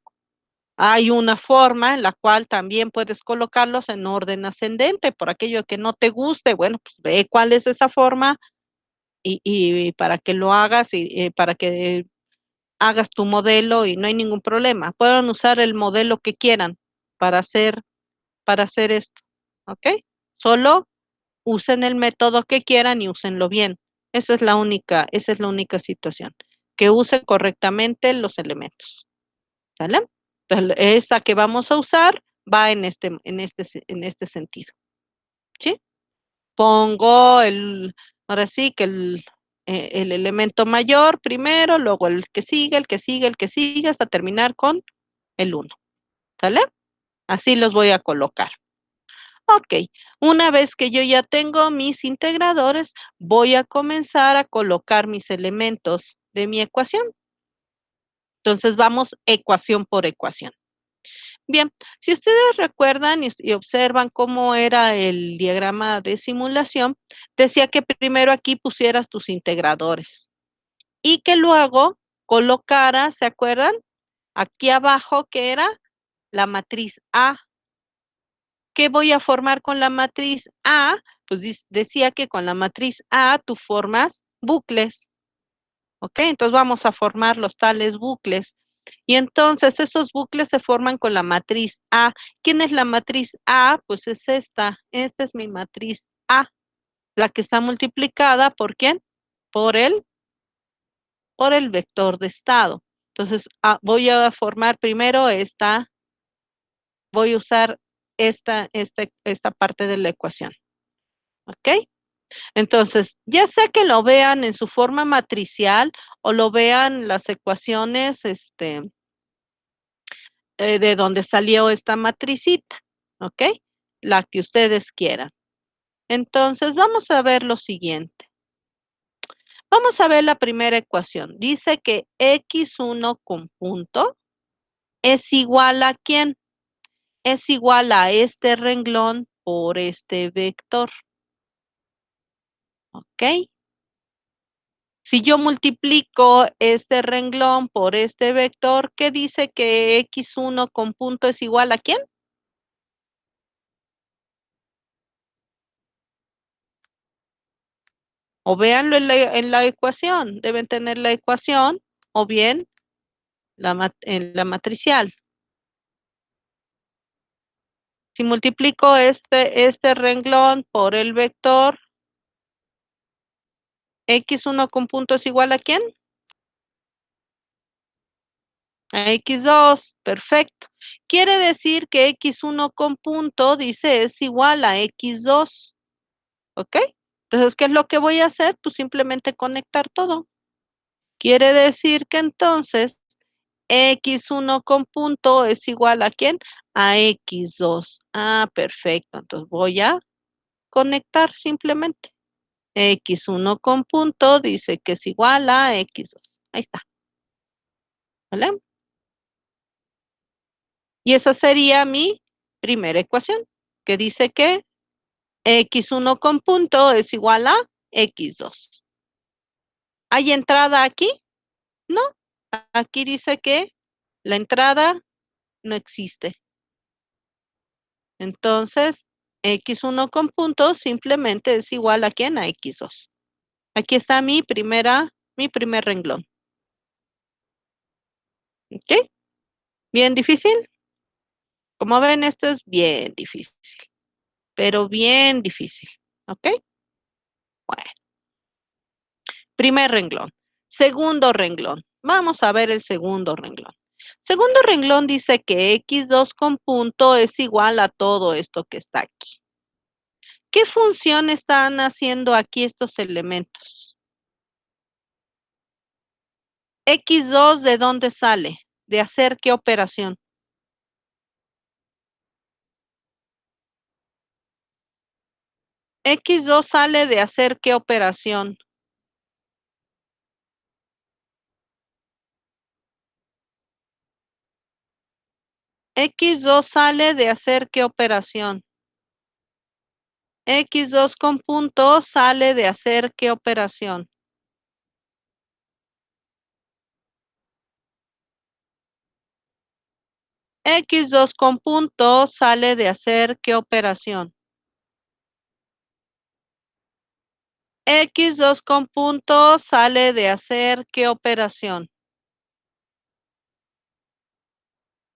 Hay una forma en la cual también puedes colocarlos en orden ascendente, por aquello que no te guste, bueno, pues ve cuál es esa forma y para que lo hagas y para que hagas tu modelo y no hay ningún problema. Pueden usar el modelo que quieran para hacer esto, ¿ok? Solo usen el método que quieran y úsenlo bien. Esa es la única situación. Que use correctamente los elementos. ¿Sale? Entonces, esa que vamos a usar va en este sentido. ¿Sí? Pongo ahora sí que el elemento mayor primero, luego el que sigue, el que sigue, el que sigue, hasta terminar con el 1. ¿Sale? Así los voy a colocar. Ok, una vez que yo ya tengo mis integradores, voy a comenzar a colocar mis elementos de mi ecuación. Entonces vamos ecuación por ecuación. Bien, si ustedes recuerdan y observan cómo era el diagrama de simulación, decía que primero aquí pusieras tus integradores y que luego colocaras, ¿se acuerdan? Aquí abajo que era la matriz A. ¿Qué voy a formar con la matriz A? Pues decía que con la matriz A tú formas bucles, ¿ok? Entonces vamos a formar los tales bucles. Y entonces esos bucles se forman con la matriz A. ¿Quién es la matriz A? Pues es esta. Esta es mi matriz A, la que está multiplicada ¿por quién? Por el vector de estado. Entonces voy a formar primero esta, voy a usar esta parte de la ecuación. ¿Ok? Entonces, ya sea que lo vean en su forma matricial o lo vean las ecuaciones, de donde salió esta matricita, ¿ok? La que ustedes quieran. Entonces, vamos a ver lo siguiente. Vamos a ver la primera ecuación. Dice que x1 conjunto es igual a ¿quién? Es igual a este renglón por este vector, ¿ok? Si yo multiplico este renglón por este vector, ¿qué dice que x1 con punto es igual a quién? O véanlo en la ecuación, deben tener la ecuación o bien en la matricial. Si multiplico este renglón por el vector, x1 con punto es igual a quién? A x2, perfecto. Quiere decir que x1 con punto, dice, es igual a x2. ¿Ok? Entonces, ¿qué es lo que voy a hacer? Pues simplemente conectar todo. Quiere decir que entonces x1 con punto es igual a ¿quién? A x2. Ah, perfecto. Entonces voy a conectar simplemente. x1 con punto dice que es igual a x2. Ahí está. ¿Vale? Y esa sería mi primera ecuación, que dice que x1 con punto es igual a x2. ¿Hay entrada aquí? No, aquí dice que la entrada no existe. Entonces, x1 con puntos simplemente es igual a ¿quién? A x2. Aquí está mi primer renglón. ¿Ok? Bien difícil. Como ven, esto es bien difícil, pero bien difícil. ¿Ok? Bueno, primer renglón. Segundo renglón. Vamos a ver el segundo renglón. Segundo renglón dice que x2 con punto es igual a todo esto que está aquí. ¿Qué función están haciendo aquí estos elementos? X2, ¿de dónde sale? ¿De hacer qué operación? X2 sale de hacer qué operación. X2 sale de hacer qué operación. X2 con punto sale de hacer qué operación. X2 con punto sale de hacer qué operación. X2 con punto sale de hacer qué operación.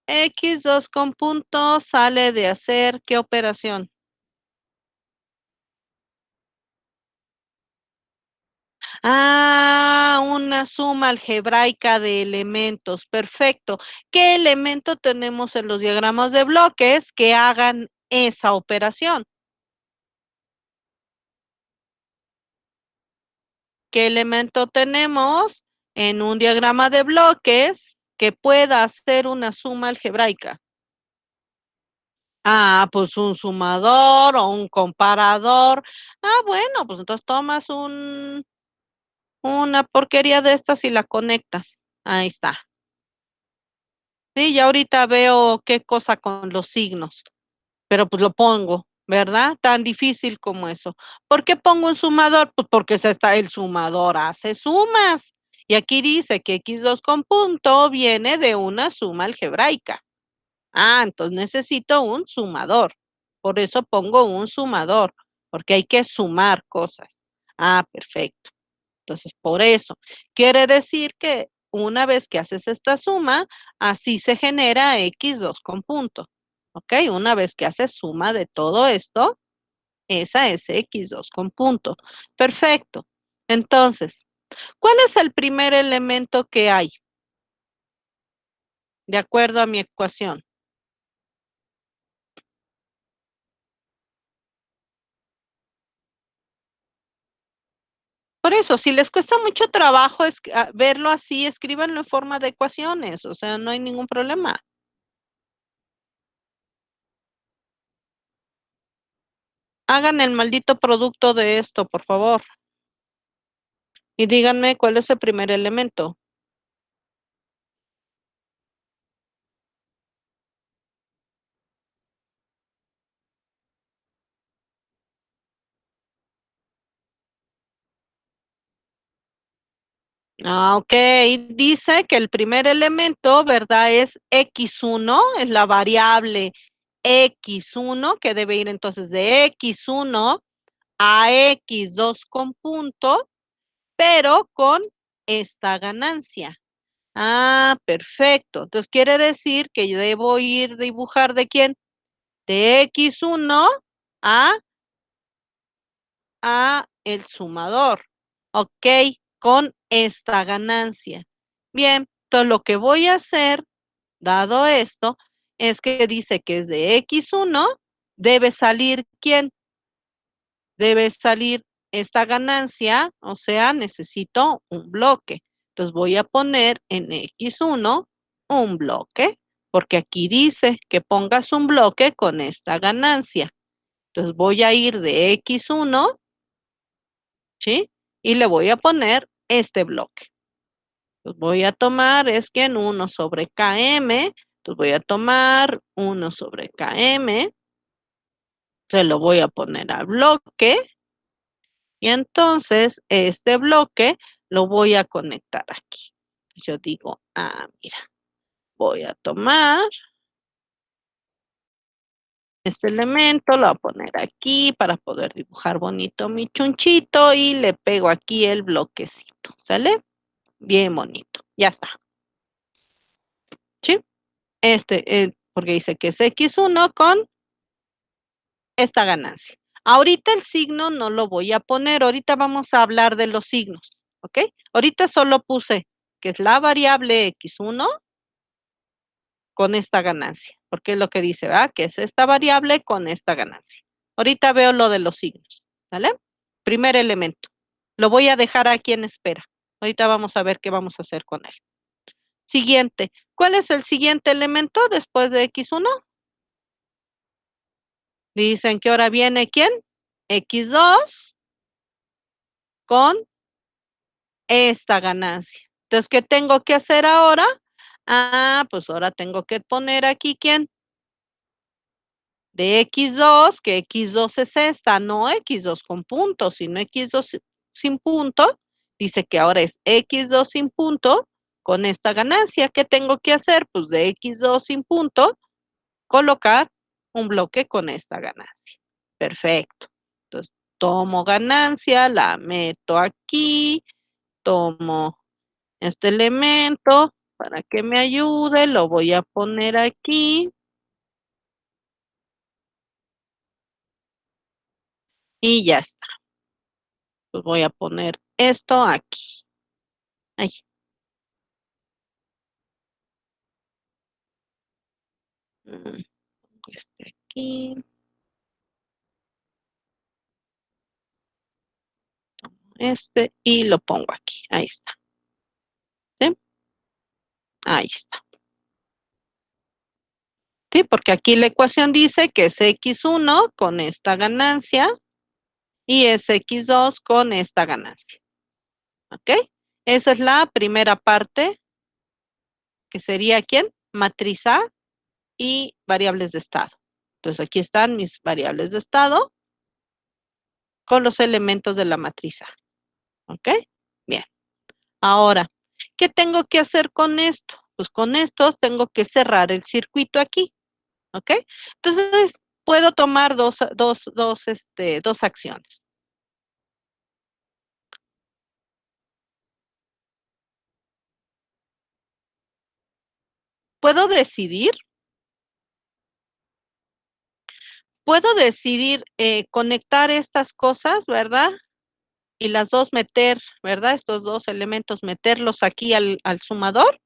X2 con punto sale de hacer qué operación. Ah, una suma algebraica de elementos. Perfecto. ¿Qué elemento tenemos en los diagramas de bloques que hagan esa operación? ¿Qué elemento tenemos en un diagrama de bloques que pueda hacer una suma algebraica? Ah, pues un sumador o un comparador. Ah, bueno, pues entonces tomas una porquería de estas y la conectas. Ahí está. Sí, ya ahorita veo qué cosa con los signos, pero pues lo pongo, ¿verdad? Tan difícil como eso. ¿Por qué pongo un sumador? Pues porque el sumador hace sumas. Y aquí dice que x2 con punto viene de una suma algebraica. Ah, entonces necesito un sumador. Por eso pongo un sumador, porque hay que sumar cosas. Ah, perfecto. Entonces, por eso, quiere decir que una vez que haces esta suma, así se genera x2 con punto. ¿Ok? Una vez que haces suma de todo esto, esa es x2 con punto. Perfecto. Entonces, ¿cuál es el primer elemento que hay de acuerdo a mi ecuación? Por eso, si les cuesta mucho trabajo verlo así, escríbanlo en forma de ecuaciones, o sea, no hay ningún problema. Hagan el maldito producto de esto, por favor, y díganme cuál es el primer elemento. Ah, ok, dice que el primer elemento, ¿verdad? Es x1, es la variable x1, que debe ir entonces de x1 a x2 con punto, pero con esta ganancia. Ah, perfecto. Entonces quiere decir que yo debo ir dibujar de quién? De x1 a, a el sumador. Ok, con esta ganancia. Bien, entonces lo que voy a hacer, dado esto, es que dice que es de x1, debe salir quién? Debe salir esta ganancia, o sea, necesito un bloque. Entonces voy a poner en X1 un bloque, porque aquí dice que pongas un bloque con esta ganancia. Entonces voy a ir de X1, ¿sí? Y le voy a poner este bloque. Entonces voy a tomar, es que en 1 sobre KM, entonces voy a tomar 1 sobre KM, se lo voy a poner al bloque. Y entonces este bloque lo voy a conectar aquí. Yo digo, ah, mira, voy a tomar este elemento, lo voy a poner aquí para poder dibujar bonito mi chunchito y le pego aquí el bloquecito, ¿sale? Bien bonito, ya está, ¿sí? Porque dice que es x1 con esta ganancia. Ahorita el signo no lo voy a poner, ahorita vamos a hablar de los signos, ¿ok? Ahorita solo puse que es la variable x1 con esta ganancia, porque es lo que dice, ¿verdad? Que es esta variable con esta ganancia. Ahorita veo lo de los signos, ¿vale? Primer elemento. Lo voy a dejar aquí en espera. Ahorita vamos a ver qué vamos a hacer con él. Siguiente. ¿Cuál es el siguiente elemento después de x1? Dicen que ahora viene ¿quién? x2 con esta ganancia. Entonces, ¿qué tengo que hacer ahora? Ah, pues ahora tengo que poner aquí ¿quién? De x2, que x2 es esta, no x2 con punto, sino x2 sin punto. Dice que ahora es x2 sin punto con esta ganancia. ¿Qué tengo que hacer? Pues de x2 sin punto, colocar un bloque con esta ganancia. Perfecto. Entonces, tomo ganancia, la meto aquí, tomo este elemento para que me ayude, lo voy a poner aquí y ya está. Pues voy a poner esto aquí. Ay, pongo este aquí, este y lo pongo aquí. Ahí está. ¿Sí? Ahí está. Sí, porque aquí la ecuación dice que es x1 con esta ganancia y es x2 con esta ganancia. ¿Ok? Esa es la primera parte, que sería ¿quién? Matriz A y variables de estado. Entonces aquí están mis variables de estado con los elementos de la matriz A. ¿Ok? Bien. Ahora, ¿qué tengo que hacer con esto? Pues con esto tengo que cerrar el circuito aquí. ¿Ok? Entonces, puedo tomar dos acciones. Puedo decidir, conectar estas cosas, ¿verdad? Y las dos meter, ¿verdad? Estos dos elementos, meterlos aquí al sumador.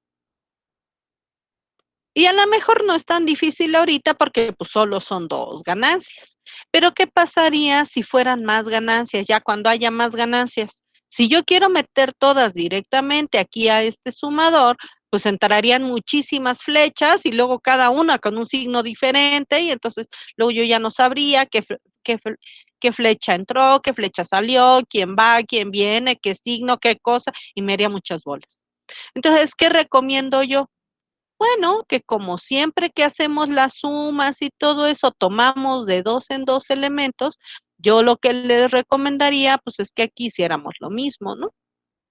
Y a lo mejor no es tan difícil ahorita porque pues solo son dos ganancias. Pero ¿qué pasaría si fueran más ganancias, ya cuando haya más ganancias? Si yo quiero meter todas directamente aquí a este sumador, pues entrarían muchísimas flechas y luego cada una con un signo diferente y entonces luego yo ya no sabría qué flecha entró, qué flecha salió, quién va, quién viene, qué signo, qué cosa, y me haría muchas bolas. Entonces, ¿qué recomiendo yo? Bueno, que como siempre que hacemos las sumas y todo eso, tomamos de dos en dos elementos, yo lo que les recomendaría, pues es que aquí hiciéramos lo mismo, ¿no?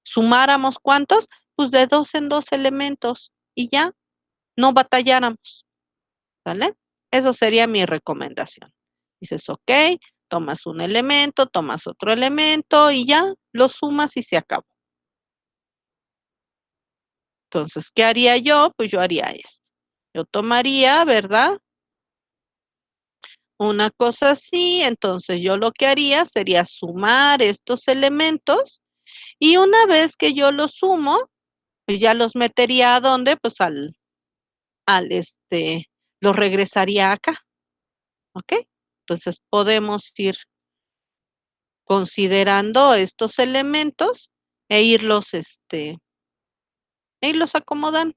Sumáramos cuántos, pues de dos en dos elementos y ya, no batalláramos, ¿vale? Eso sería mi recomendación. Dices, ok, tomas un elemento, tomas otro elemento y ya, lo sumas y se acabó. Entonces, ¿qué haría yo? Pues yo haría esto. Yo tomaría, ¿verdad? Una cosa así, entonces yo lo que haría sería sumar estos elementos y una vez que yo los sumo, pues ya los metería a dónde, pues los regresaría acá, ¿ok? Entonces podemos ir considerando estos elementos e irlos acomodando,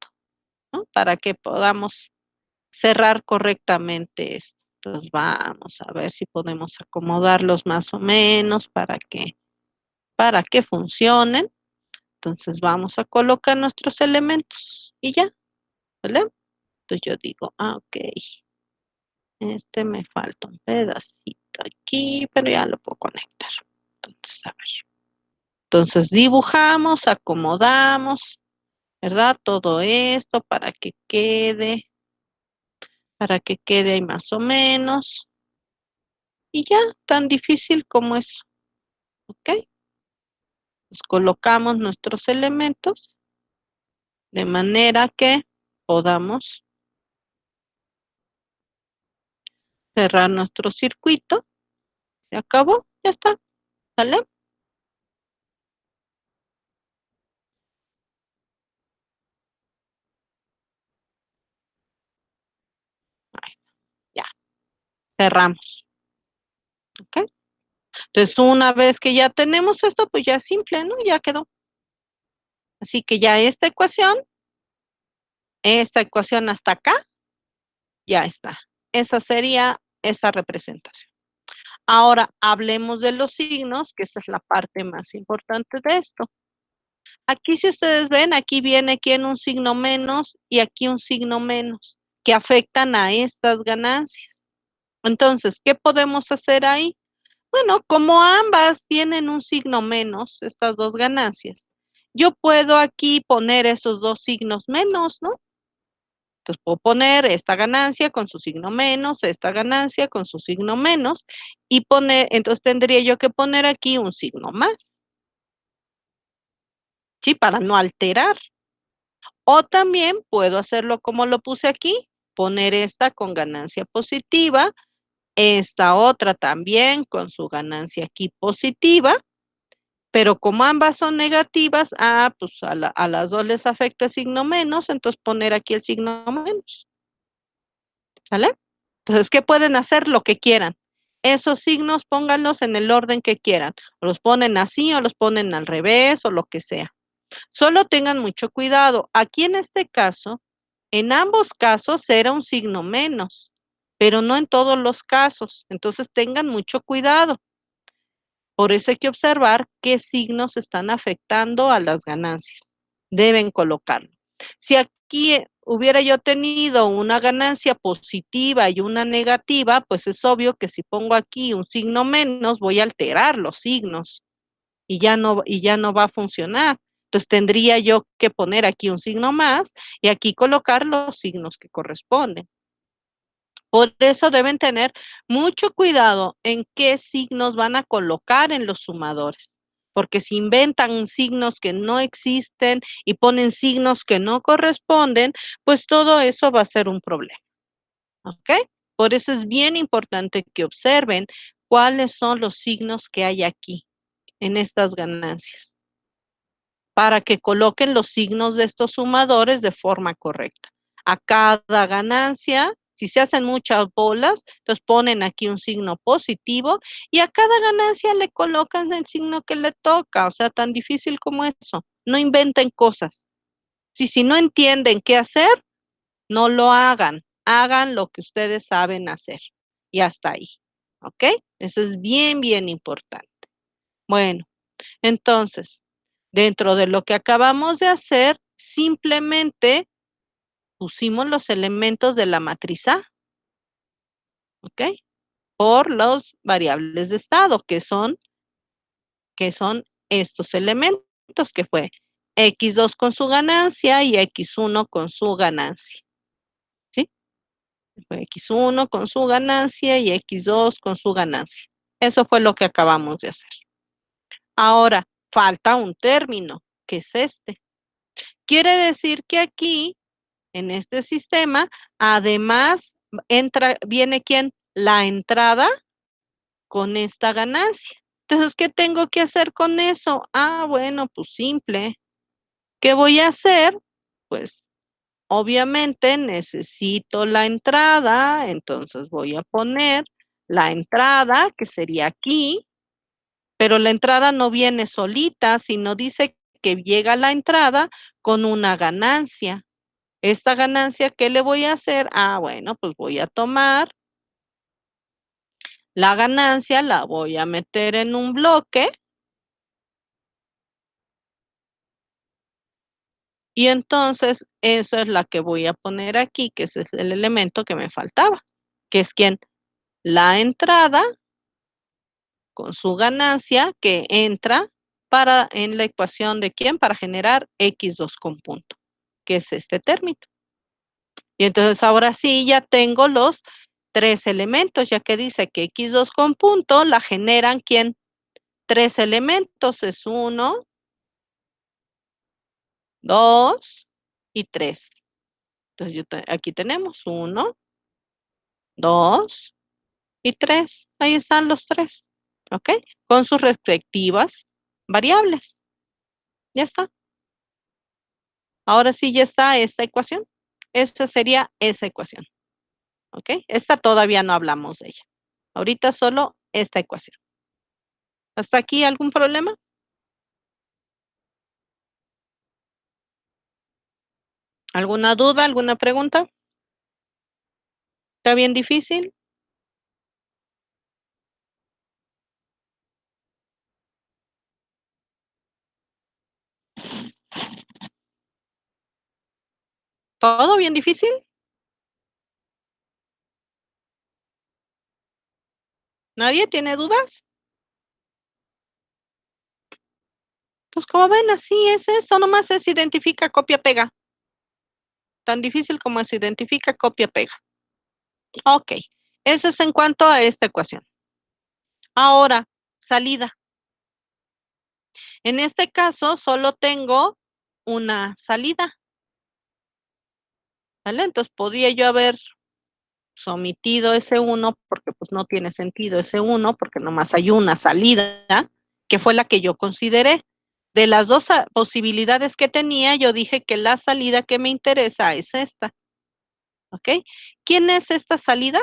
¿no? Para que podamos cerrar correctamente esto. Entonces vamos a ver si podemos acomodarlos más o menos para que funcionen. Entonces vamos a colocar nuestros elementos y ya, ¿vale? Entonces yo digo, ok, me falta un pedacito aquí, pero ya lo puedo conectar. Entonces, a ver. Entonces dibujamos, acomodamos, ¿verdad? Todo esto para que quede ahí más o menos. Y ya, tan difícil como eso, ¿ok? Pues colocamos nuestros elementos de manera que podamos cerrar nuestro circuito. Se acabó, ya está, ¿sale? Ahí está, ya, cerramos, ¿ok? Entonces, una vez que ya tenemos esto, pues ya es simple, ¿no? Ya quedó. Así que ya esta ecuación hasta acá, ya está. Esa sería esa representación. Ahora, hablemos de los signos, que esa es la parte más importante de esto. Aquí, si ustedes ven, aquí viene aquí en un signo menos y aquí un signo menos, que afectan a estas ganancias. Entonces, ¿qué podemos hacer ahí? Bueno, como ambas tienen un signo menos, estas dos ganancias, yo puedo aquí poner esos dos signos menos, ¿no? Entonces puedo poner esta ganancia con su signo menos, esta ganancia con su signo menos, entonces tendría yo que poner aquí un signo más, ¿sí? Para no alterar. O también puedo hacerlo como lo puse aquí, poner esta con ganancia positiva, esta otra también con su ganancia aquí positiva, pero como ambas son negativas, pues a las dos les afecta el signo menos, entonces poner aquí el signo menos, ¿sale? Entonces, ¿qué pueden hacer? Lo que quieran. Esos signos pónganlos en el orden que quieran. O los ponen así o los ponen al revés o lo que sea. Solo tengan mucho cuidado. Aquí en este caso, en ambos casos era un signo menos, pero no en todos los casos. Entonces tengan mucho cuidado. Por eso hay que observar qué signos están afectando a las ganancias. Deben colocarlo. Si aquí hubiera yo tenido una ganancia positiva y una negativa, pues es obvio que si pongo aquí un signo menos, voy a alterar los signos y ya no va a funcionar. Entonces tendría yo que poner aquí un signo más y aquí colocar los signos que corresponden. Por eso deben tener mucho cuidado en qué signos van a colocar en los sumadores, porque si inventan signos que no existen y ponen signos que no corresponden, pues todo eso va a ser un problema, ¿ok? Por eso es bien importante que observen cuáles son los signos que hay aquí en estas ganancias, para que coloquen los signos de estos sumadores de forma correcta. A cada ganancia, si se hacen muchas bolas, entonces ponen aquí un signo positivo y a cada ganancia le colocan el signo que le toca, o sea, tan difícil como eso. No inventen cosas. Si no entienden qué hacer, no lo hagan. Hagan lo que ustedes saben hacer. Y hasta ahí. ¿Ok? Eso es bien, bien importante. Bueno, entonces, dentro de lo que acabamos de hacer, simplemente pusimos los elementos de la matriz A, ¿ok? Por los variables de estado, que son estos elementos, que fue X2 con su ganancia y X1 con su ganancia, ¿sí? Fue X1 con su ganancia y X2 con su ganancia. Eso fue lo que acabamos de hacer. Ahora, falta un término, que es este. Quiere decir que aquí en este sistema, además viene quién? La entrada con esta ganancia. Entonces, ¿qué tengo que hacer con eso? Ah, bueno, pues simple. ¿Qué voy a hacer? Pues obviamente necesito la entrada, entonces voy a poner la entrada, que sería aquí, pero la entrada no viene solita, sino dice que llega la entrada con una ganancia. Esta ganancia, ¿qué le voy a hacer? Ah, bueno, pues voy a tomar la ganancia, la voy a meter en un bloque y entonces eso es la que voy a poner aquí, que ese es el elemento que me faltaba, que es quien la entrada con su ganancia que entra para en la ecuación de quién, para generar X2 con punto, que es este término. Y entonces ahora sí ya tengo los tres elementos, ya que dice que X2 con punto la generan ¿quién? Tres elementos, es uno, dos y tres. Entonces aquí tenemos uno, dos y tres. Ahí están los tres, ¿ok? Con sus respectivas variables. Ya está. Ahora sí ya está esta ecuación. Esta sería esa ecuación, ¿ok? Esta todavía no hablamos de ella. Ahorita solo esta ecuación. ¿Hasta aquí algún problema? ¿Alguna duda? ¿Alguna pregunta? ¿Está bien difícil? ¿Todo bien difícil? ¿Nadie tiene dudas? Pues como ven, así es esto, nomás es identifica, copia, pega. Tan difícil como es identifica, copia, pega. Ok, eso es en cuanto a esta ecuación. Ahora, salida. En este caso, solo tengo una salida, ¿vale? Entonces, podría yo haber omitido ese uno, porque pues no tiene sentido ese uno, porque nomás hay una salida, que fue la que yo consideré. De las dos posibilidades que tenía, yo dije que la salida que me interesa es esta, ¿ok? ¿Quién es esta salida?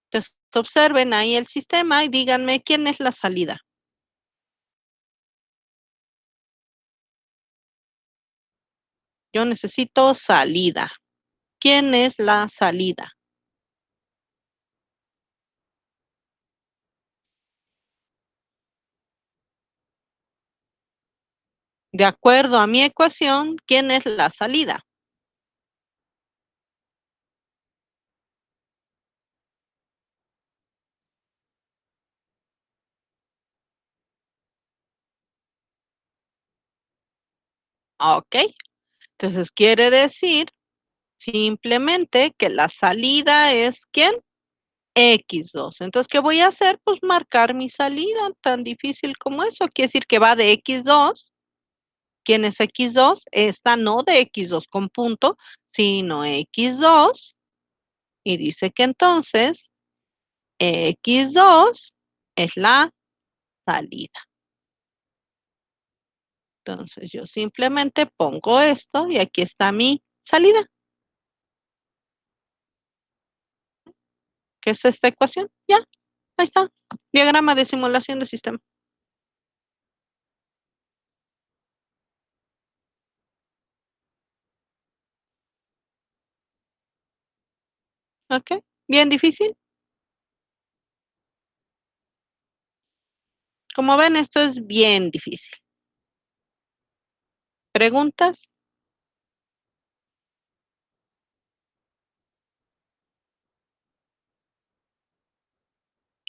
Entonces, observen ahí el sistema y díganme quién es la salida. Yo necesito salida. ¿Quién es la salida? De acuerdo a mi ecuación, ¿quién es la salida? Ok, entonces quiere decir simplemente que la salida es ¿quién? X2. Entonces, ¿qué voy a hacer? Pues marcar mi salida, tan difícil como eso. Quiere decir que va de X2. ¿Quién es X2? Esta no de X2 con punto, sino X2. Y dice que entonces X2 es la salida. Entonces, yo simplemente pongo esto y aquí está mi salida. ¿Qué es esta ecuación? Ya, ahí está. Diagrama de simulación de sistema. ¿Ok? Bien difícil. Como ven, esto es bien difícil. ¿Preguntas?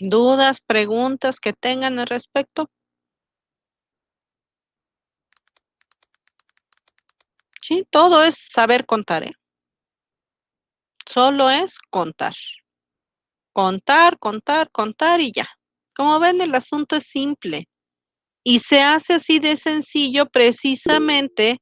¿Dudas, preguntas que tengan al respecto? Sí, todo es saber contar, ¿eh? Solo es contar. Contar, contar, contar y ya. Como ven, el asunto es simple y se hace así de sencillo precisamente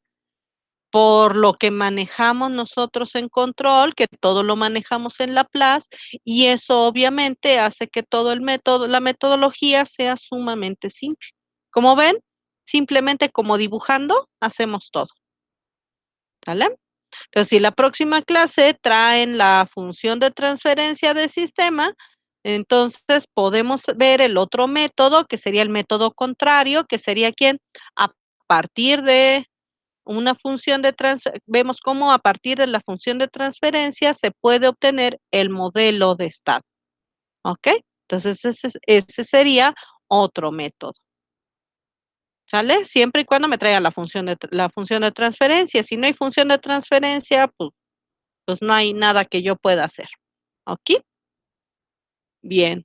por lo que manejamos nosotros en control, que todo lo manejamos en Laplace, y eso obviamente hace que todo el método, la metodología sea sumamente simple. Como ven, simplemente como dibujando, hacemos todo. ¿Vale? Entonces, si la próxima clase traen la función de transferencia de sistema, entonces podemos ver el otro método, que sería el método contrario, que sería ¿quién? A partir de una función de vemos cómo a partir de la función de transferencia se puede obtener el modelo de estado, ¿ok? Entonces ese sería otro método, ¿sale? Siempre y cuando me traiga la función de transferencia. Si no hay función de transferencia, pues no hay nada que yo pueda hacer, ¿ok? Bien,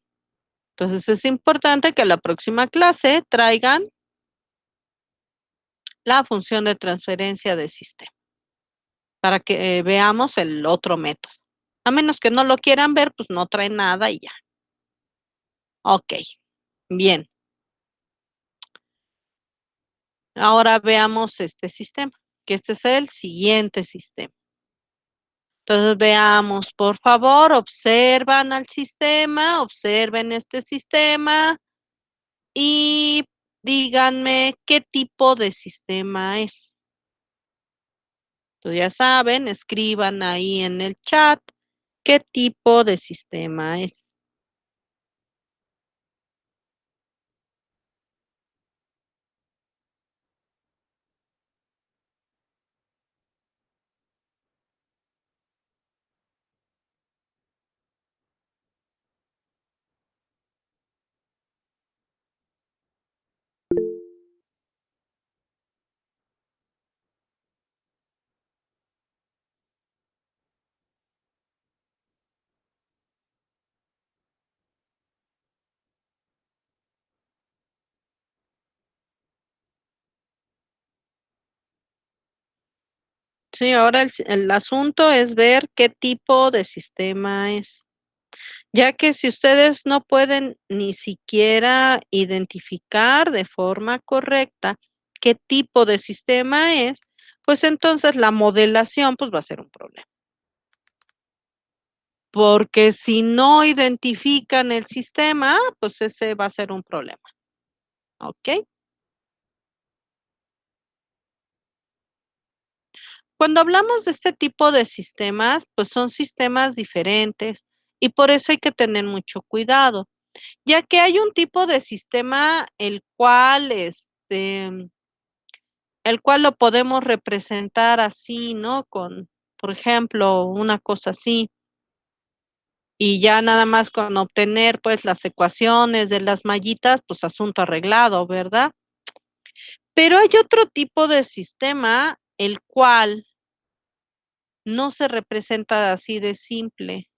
entonces es importante que la próxima clase traigan la función de transferencia de sistema para que veamos el otro método. A menos que no lo quieran ver, pues no trae nada y ya. Ok, bien. Ahora veamos este sistema, que este es el siguiente sistema. Entonces veamos, por favor, observan al sistema, observen este sistema y díganme qué tipo de sistema es. Entonces ya saben, escriban ahí en el chat qué tipo de sistema es. Sí, ahora el asunto es ver qué tipo de sistema es, ya que si ustedes no pueden ni siquiera identificar de forma correcta qué tipo de sistema es, pues entonces la modelación pues va a ser un problema. Porque si no identifican el sistema, pues ese va a ser un problema, ¿ok? Cuando hablamos de este tipo de sistemas, pues son sistemas diferentes y por eso hay que tener mucho cuidado, ya que hay un tipo de sistema el cual el cual lo podemos representar así, ¿no? Con, por ejemplo, una cosa así. Y ya nada más con obtener pues las ecuaciones de las mallitas, pues asunto arreglado, ¿verdad? Pero hay otro tipo de sistema, el cual no se representa así de simple.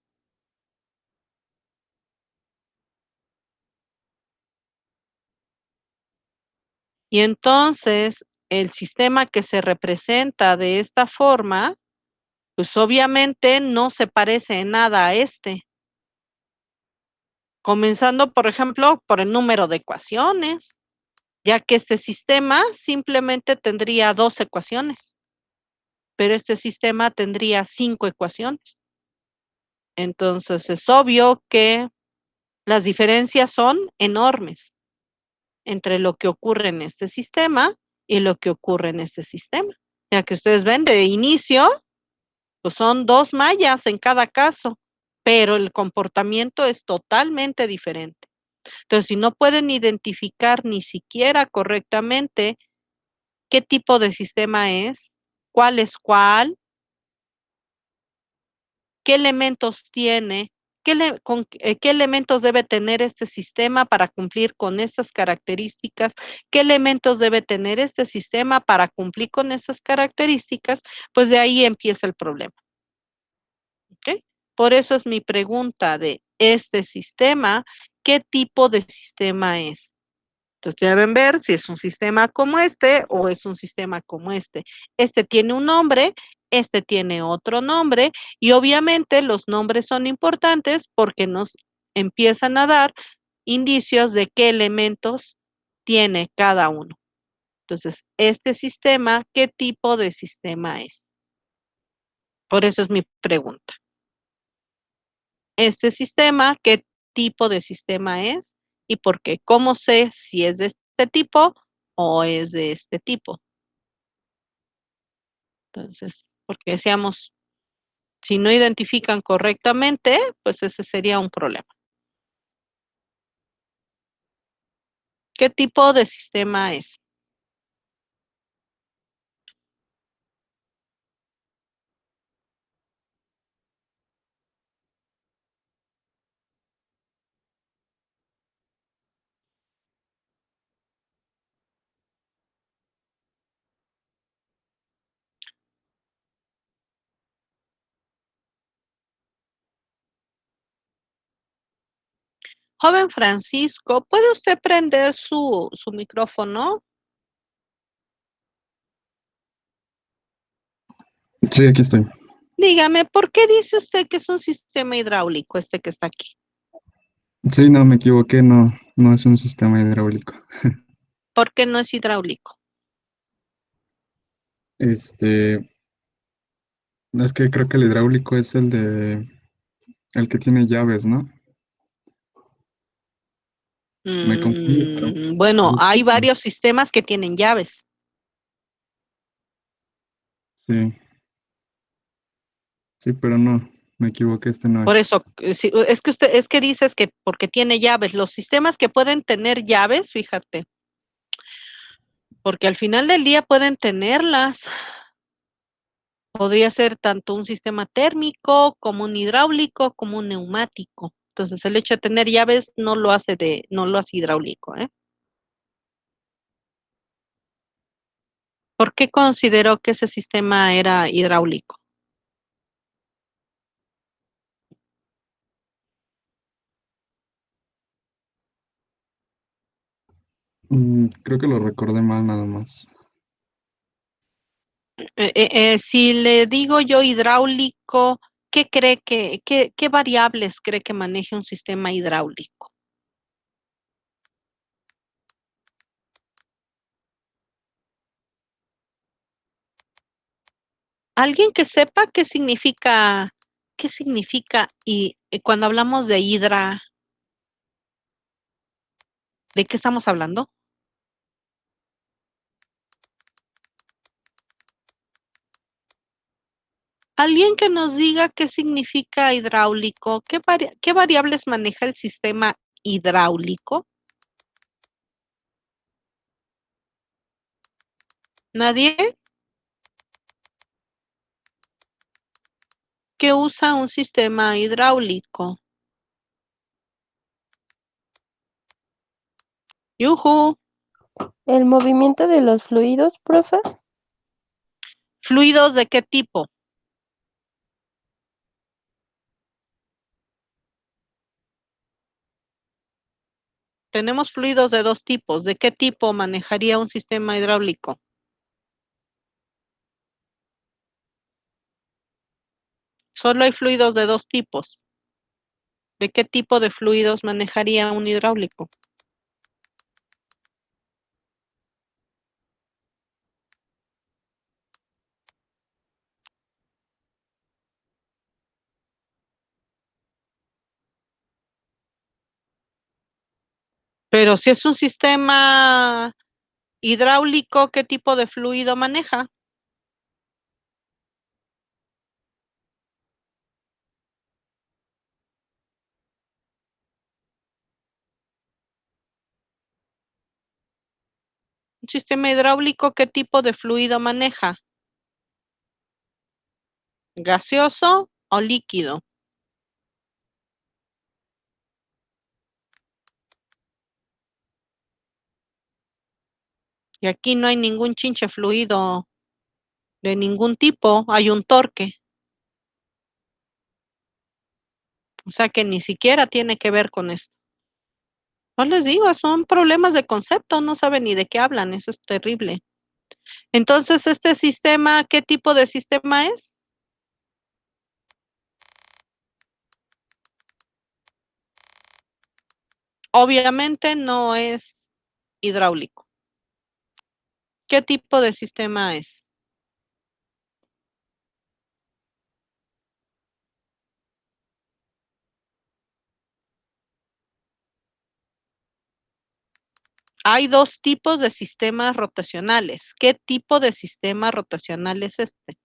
Y entonces el sistema que se representa de esta forma, pues obviamente no se parece en nada a este. Comenzando, por ejemplo, por el número de ecuaciones, ya que este sistema simplemente tendría dos ecuaciones, pero este sistema tendría cinco ecuaciones. Entonces es obvio que las diferencias son enormes entre lo que ocurre en este sistema y lo que ocurre en este sistema. Ya que ustedes ven de inicio, pues son dos mallas en cada caso, pero el comportamiento es totalmente diferente. Entonces, si no pueden identificar ni siquiera correctamente qué tipo de sistema es cuál, qué elementos tiene, qué elementos debe tener este sistema para cumplir con estas características, qué elementos debe tener este sistema para cumplir con estas características, pues de ahí empieza el problema. ¿Ok? Por eso es mi pregunta de este sistema, ¿qué tipo de sistema es? Entonces deben ver si es un sistema como este o es un sistema como este. Este tiene un nombre, este tiene otro nombre y obviamente los nombres son importantes porque nos empiezan a dar indicios de qué elementos tiene cada uno. Entonces, este sistema, ¿qué tipo de sistema es? Por eso es mi pregunta. Este sistema, ¿qué tipo de sistema es? ¿Y por qué? ¿Cómo sé si es de este tipo o es de este tipo? Entonces, porque decíamos, si no identifican correctamente, pues ese sería un problema. ¿Qué tipo de sistema es? Joven Francisco, ¿puede usted prender su micrófono? Sí, aquí estoy. Dígame, ¿por qué dice usted que es un sistema hidráulico este que está aquí? Sí, no, me equivoqué, no, no es un sistema hidráulico. ¿Por qué no es hidráulico? Este, es que creo que el hidráulico es el que tiene llaves, ¿no? Me confundo, pero Bueno, eso es- hay varios sistemas que tienen llaves. sí, sí, pero no, me equivoqué, este no Por es. eso, es que usted, es que dices que porque tiene llaves, los sistemas que pueden tener llaves, fíjate, porque al final del día pueden tenerlas. Podría ser tanto un sistema térmico como un hidráulico como un neumático. Entonces, el hecho de tener llaves no lo hace hidráulico, ¿eh? ¿Por qué consideró que ese sistema era hidráulico? Creo que lo recordé mal nada más. Si le digo yo hidráulico, ¿qué cree qué variables cree que maneje un sistema hidráulico? ¿Alguien que sepa qué significa y cuando hablamos de hidra, ¿de qué estamos hablando? Alguien que nos diga qué significa hidráulico, qué variables maneja el sistema hidráulico. ¿Nadie? ¿Que usa un sistema hidráulico? ¡Yujú! El movimiento de los fluidos, profe. ¿Fluidos de qué tipo? Tenemos fluidos de dos tipos. ¿De qué tipo manejaría un sistema hidráulico? Solo hay fluidos de dos tipos. ¿De qué tipo de fluidos manejaría un hidráulico? Pero si es un sistema hidráulico, ¿qué tipo de fluido maneja? Un sistema hidráulico, ¿qué tipo de fluido maneja? ¿Gaseoso o líquido? Y aquí no hay ningún chinche fluido de ningún tipo, hay un torque. O sea que ni siquiera tiene que ver con esto. No les digo, son problemas de concepto, no saben ni de qué hablan, eso es terrible. Entonces, este sistema, ¿qué tipo de sistema es? Obviamente no es hidráulico. ¿Qué tipo de sistema es? Hay dos tipos de sistemas rotacionales. ¿Qué tipo de sistema rotacional es este?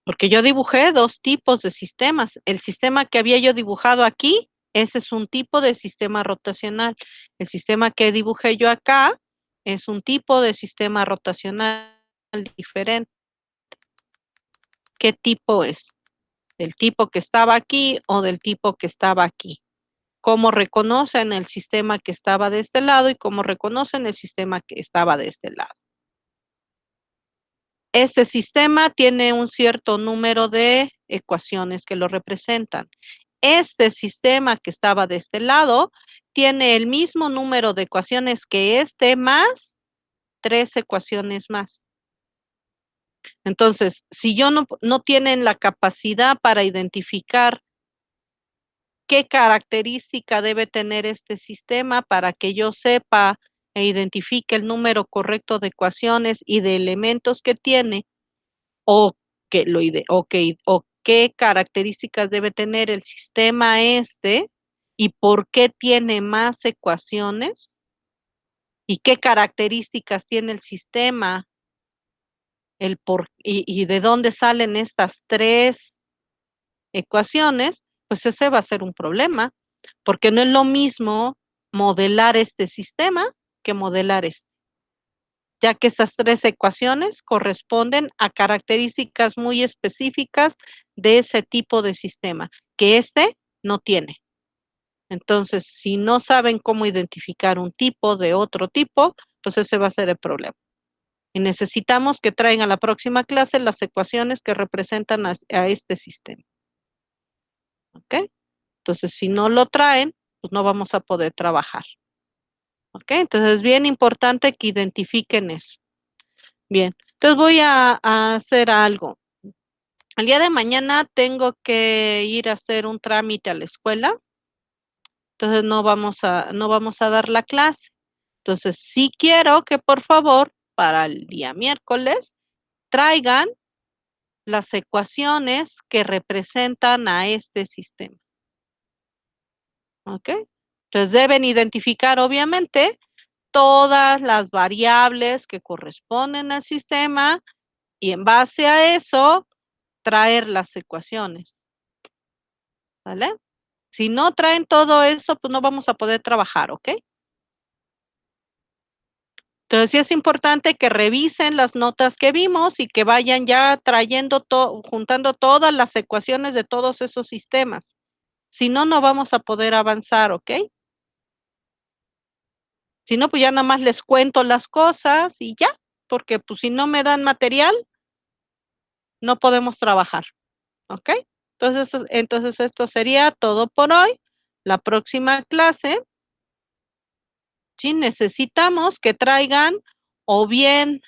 Porque yo dibujé dos tipos de sistemas. El sistema que había yo dibujado aquí, ese es un tipo de sistema rotacional. El sistema que dibujé yo acá es un tipo de sistema rotacional diferente. ¿Qué tipo es? ¿Del tipo que estaba aquí o del tipo que estaba aquí? ¿Cómo reconocen el sistema que estaba de este lado y cómo reconocen el sistema que estaba de este lado? Este sistema tiene un cierto número de ecuaciones que lo representan. Este sistema que estaba de este lado tiene el mismo número de ecuaciones que este más tres ecuaciones más. Entonces, si yo no tienen la capacidad para identificar qué característica debe tener este sistema para que yo sepa e identifique el número correcto de ecuaciones y de elementos que tiene, o o qué características debe tener el sistema este y por qué tiene más ecuaciones y qué características tiene el sistema, y de dónde salen estas tres ecuaciones, pues ese va a ser un problema, porque no es lo mismo modelar este sistema que modelar este, ya que estas tres ecuaciones corresponden a características muy específicas de ese tipo de sistema, que este no tiene. Entonces, si no saben cómo identificar un tipo de otro tipo, pues ese va a ser el problema. Y necesitamos que traigan a la próxima clase las ecuaciones que representan a este sistema. ¿Ok? Entonces, si no lo traen, pues no vamos a poder trabajar. ¿Ok? Entonces, es bien importante que identifiquen eso. Bien, entonces voy a hacer algo. El día de mañana tengo que ir a hacer un trámite a la escuela, entonces no vamos a dar la clase. Entonces, sí quiero que por favor, para el día miércoles, traigan las ecuaciones que representan a este sistema. ¿Ok? Entonces, deben identificar, obviamente, todas las variables que corresponden al sistema y en base a eso traer las ecuaciones. ¿Vale? Si no traen todo eso, pues no vamos a poder trabajar, ¿ok? Entonces sí es importante que revisen las notas que vimos y que vayan ya trayendo juntando todas las ecuaciones de todos esos sistemas. Si no, no vamos a poder avanzar, ¿ok? Si no, pues ya nada más les cuento las cosas y ya, porque pues si no me dan material, no podemos trabajar, ¿ok? Entonces esto sería todo por hoy. La próxima clase, sí, necesitamos que traigan o bien